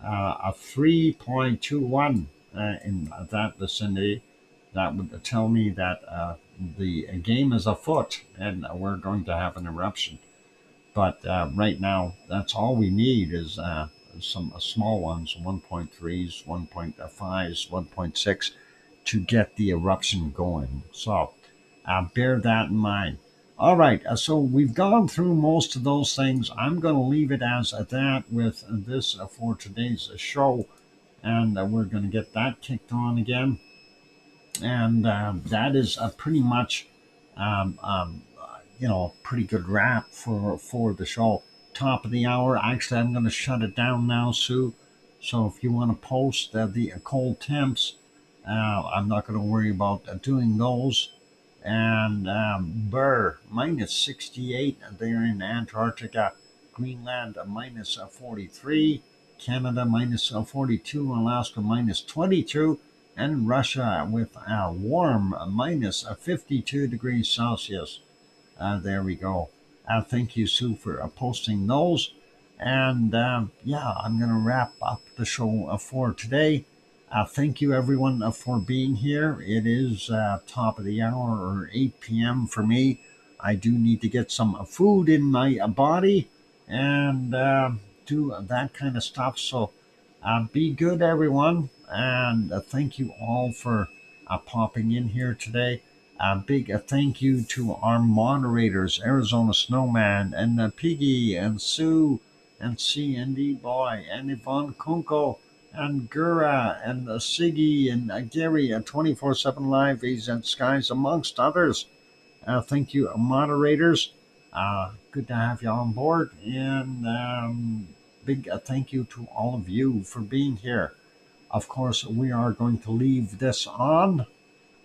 a 3.21 in that vicinity. That would tell me that the game is afoot and we're going to have an eruption. But right now, that's all we need is some small ones, 1.3s, 1.5s, 1.6, to get the eruption going. So bear that in mind. All right, so we've gone through most of those things. I'm going to leave it as that with this for today's show, and we're going to get that kicked on again. And that is pretty much um, um, pretty good wrap for the show. Top of the hour. Actually, I'm going to shut it down now, Sue. So if you want to post the cold temps, I'm not going to worry about doing those. And Burr minus 68 there in Antarctica, Greenland minus 43, Canada minus 42, Alaska minus 22, and Russia with a warm minus 52 degrees Celsius. There we go. Thank you, Sue, for posting those. And yeah, I'm going to wrap up the show for today. Thank you, everyone, for being here. It is top of the hour, or 8 p.m. for me. I do need to get some food in my body and do that kind of stuff. So be good, everyone. And thank you all for popping in here today. A big thank you to our moderators, Arizona Snowman, and Piggy, and Sue, and C&D Boy, and Yvonne Kunko, and Gura, and Siggy, and Gary at 24/7 Live, and Skies, amongst others. Thank you, moderators. Good to have you on board. And big thank you to all of you for being here. Of course, we are going to leave this on.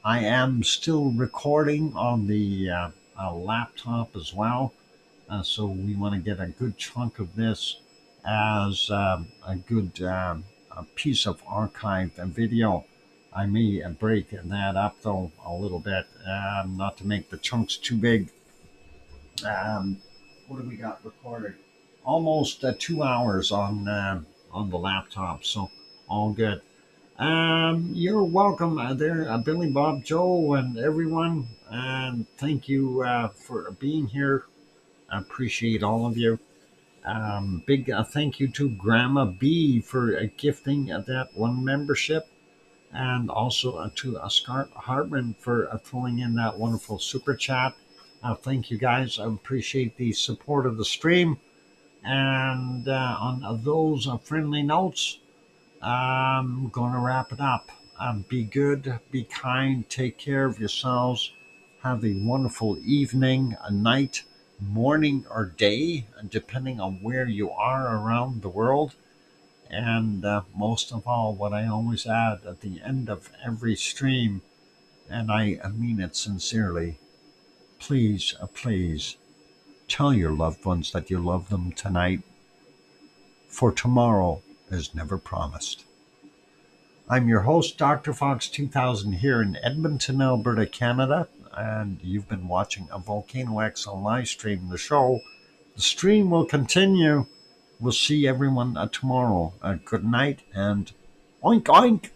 I am still recording on the laptop as well. So we want to get a good chunk of this as a good a piece of archived video. I may break that up though a little bit, not to make the chunks too big. What do we got recorded? Almost 2 hours on the laptop, so all good. You're welcome there, Billy Bob Joe and everyone, and thank you for being here. I appreciate all of you. Big thank you to Grandma B for gifting that one membership, and also to Scott Hartman for throwing in that wonderful super chat. Thank you guys. I appreciate the support of the stream. And on those friendly notes, I'm going to wrap it up. Be good, be kind, take care of yourselves. Have a wonderful evening, a night, morning, or day, depending on where you are around the world. And most of all, what I always add at the end of every stream, and I mean it sincerely, please, please tell your loved ones that you love them tonight, for tomorrow is never promised. I'm your host, DrFox2000, here in Edmonton, Alberta, Canada, and you've been watching a VolcanoX live stream. The show, the stream will continue. We'll see everyone tomorrow. Good night and oink oink.